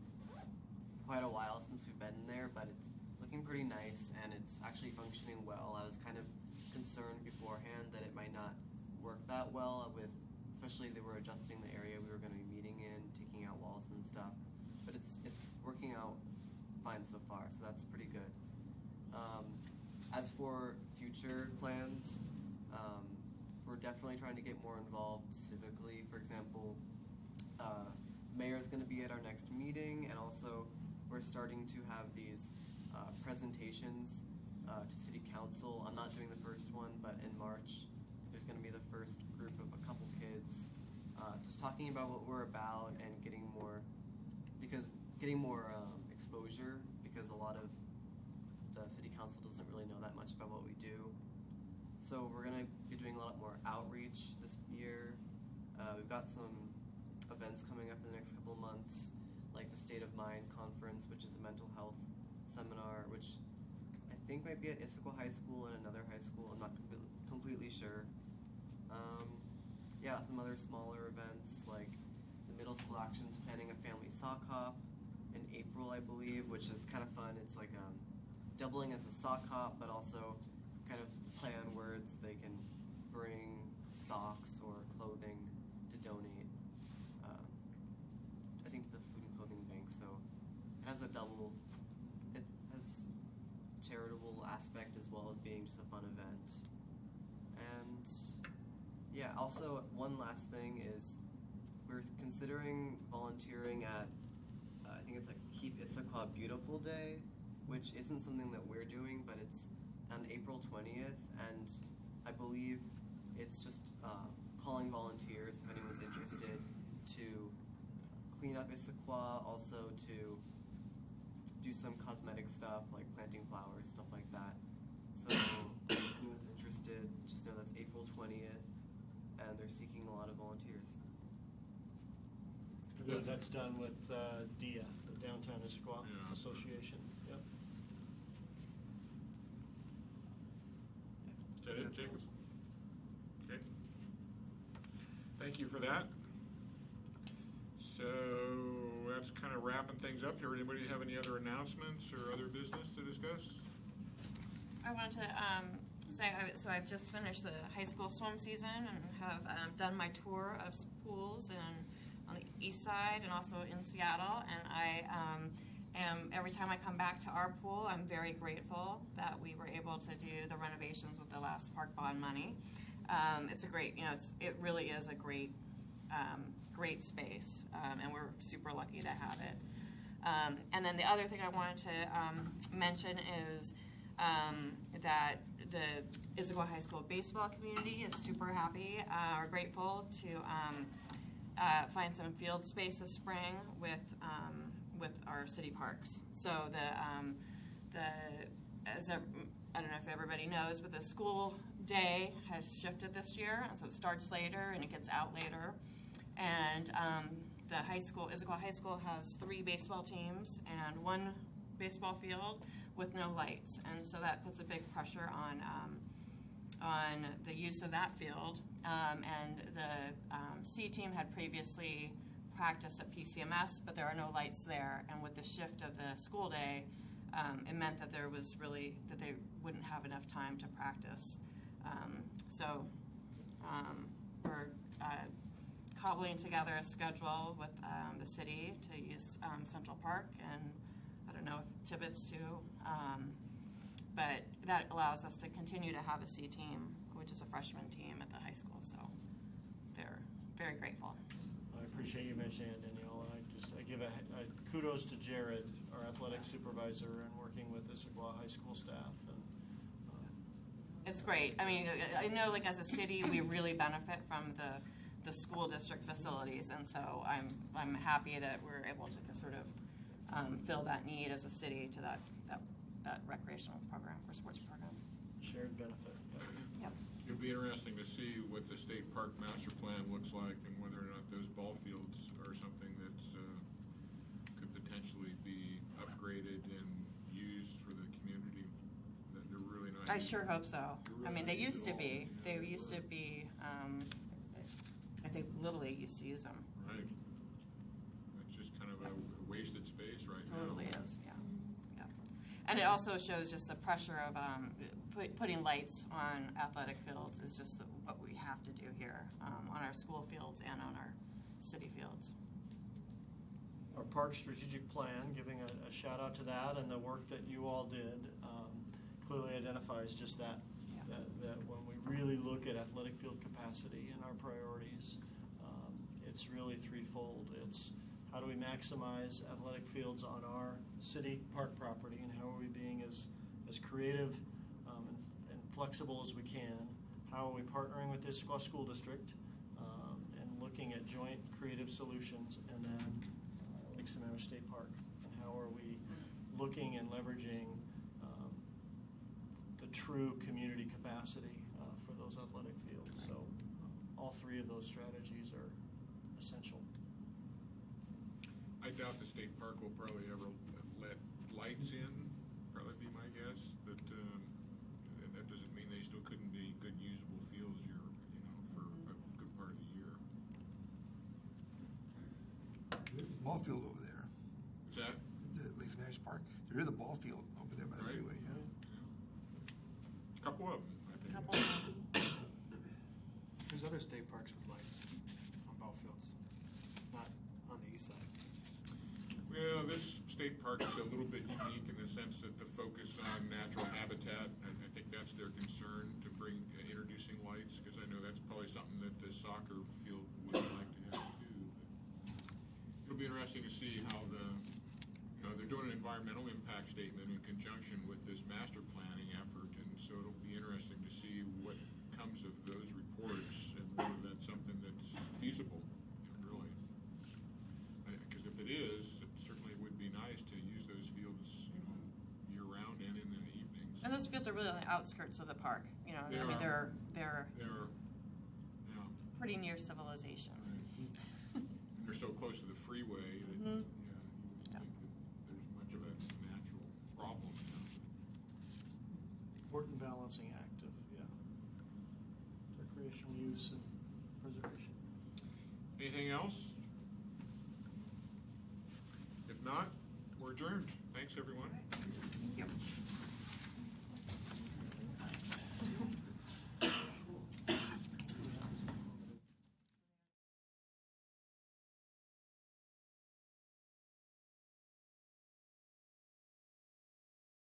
quite a while since we've been there, but it's looking pretty nice, and it's actually functioning well. I was kind of concerned beforehand that it might not work that well with, especially they were adjusting the area we were going to be meeting in, taking out walls and stuff. But it's working out fine so far, so that's pretty good. As for future plans, we're definitely trying to get more involved civically. For example, mayor's going to be at our next meeting, and also we're starting to have these presentations to city council. I'm not doing the first one, but in March there's going to be the first group of a couple kids just talking about what we're about and getting more exposure, because a lot of the city council doesn't really know that much about what we do. So we're going to be doing a lot more outreach this year. We've got some events coming up in the next couple of months, like the State of Mind Conference, which is a mental health seminar, which I think might be at Issaquah High School and another high school. I'm not completely sure. Yeah, some other smaller events, like the Middle School Action's planning a family sock hop in April, I believe, which is kind of fun. It's like doubling as a sock hop, but also kind of play on words. They can bring socks or clothing to donate, I think, to the Food and Clothing Bank. So it has it has charitable aspect as well as being just a fun event. And yeah, also one last thing is we're considering volunteering at, I think it's like Keep Issaquah Beautiful Day, which isn't something that we're doing, but it's on April 20th, and I believe it's just calling volunteers if anyone's interested to clean up Issaquah, also to do some cosmetic stuff like planting flowers, stuff like that. So if anyone's interested, just know that's April 20th, and they're seeking a lot of volunteers. I believe that's done with DIA, the Downtown Issaquah Association. Yep. Is that it, Jacob? Okay. Thank you for that. So that's kind of wrapping things up here. Anybody have any other announcements or other business to discuss? I wanted to say, so I've just finished the high school swim season and have done my tour of pools on the east side and also in Seattle. And I am, every time I come back to our pool, I'm very grateful that we were able to do the renovations with the last park bond money. It's a great, it really is a great space, and we're super lucky to have it. And then the other thing I wanted to mention is that the Issaquah High School baseball community is super happy or grateful to find some field space this spring with our city parks. So I don't know if everybody knows, but the school day has shifted this year, and so it starts later and it gets out later. And the high school, Issaquah High School, has 3 baseball teams and 1 baseball field with no lights, and so that puts a big pressure on the use of that field. And the C team had previously practiced at PCMS, but there are no lights there. And with the shift of the school day, it meant that that they wouldn't have enough time to practice. So we're cobbling together a schedule with the city to use Central Park, and I don't know if Tibbetts too, but that allows us to continue to have a C team, which is a freshman team at the high school. So they're very grateful. I appreciate you mentioning it, Danielle, and I give a kudos to Jared, our athletic supervisor, and working with Issaquah High School staff. And it's great. I mean, I know, like, as a city, we really benefit from the school district facilities, and so I'm happy that we're able to sort of fill that need as a city to that recreational program or sports program. Shared benefit. Yep. It'll be interesting to see what the state park master plan looks like and whether or not those ball fields are something that could potentially be upgraded and used for the community. That they're really not. I sure hope so. Really I mean, they not used to at be. all. They used to be. I think Little League used to use them. Right. It's just kind of a wasted space right now. Totally is. Yeah. Yeah. And it also shows just the pressure of putting lights on athletic fields is just what we have to do here on our school fields and on our city fields. Our park strategic plan, giving a shout out to that and the work that you all did, clearly identifies just that. Yeah. That when we really look at athletic field capacity and our priorities, it's really threefold. It's how do we maximize athletic fields on our city park property, and how are we being as creative and flexible as we can? How are we partnering with the Issaquah School District and looking at joint creative solutions? And then Manor State Park, and how are we looking and leveraging the true community capacity for those athletic fields. So all three of those strategies are essential. I doubt the state park will probably ever let lights in, probably be my guess, but that doesn't mean they still couldn't be good usable fields for a good part of the year. There's a ball field over there. What's that? The Lake Nash Park. There is a ball field over there by the Right. freeway. Yeah. A couple of them, I think. Couple of There's other state parks with lights on ball fields, not on the east side. Well, this state park is a little bit unique in the sense that the focus on natural habitat, I think that's their concern to bring, introducing lights, because I know that's probably something that the soccer field would like to have too. But it'll be interesting to see how they're doing an environmental impact statement in conjunction with this master planning effort, and so it'll be interesting to see what comes of those reports and whether that's something that's feasible, really. Because if it is, it certainly would be nice to use those fields, year-round and in the evenings. And those fields are really on the outskirts of the park. They are. They're Yeah. pretty near civilization. Right. They're so close to the freeway that Mhm. you wouldn't think that there's much of a natural problem. Important balancing act of recreational use and preservation. Anything else? If not, we're adjourned. Thanks, everyone. Thank you.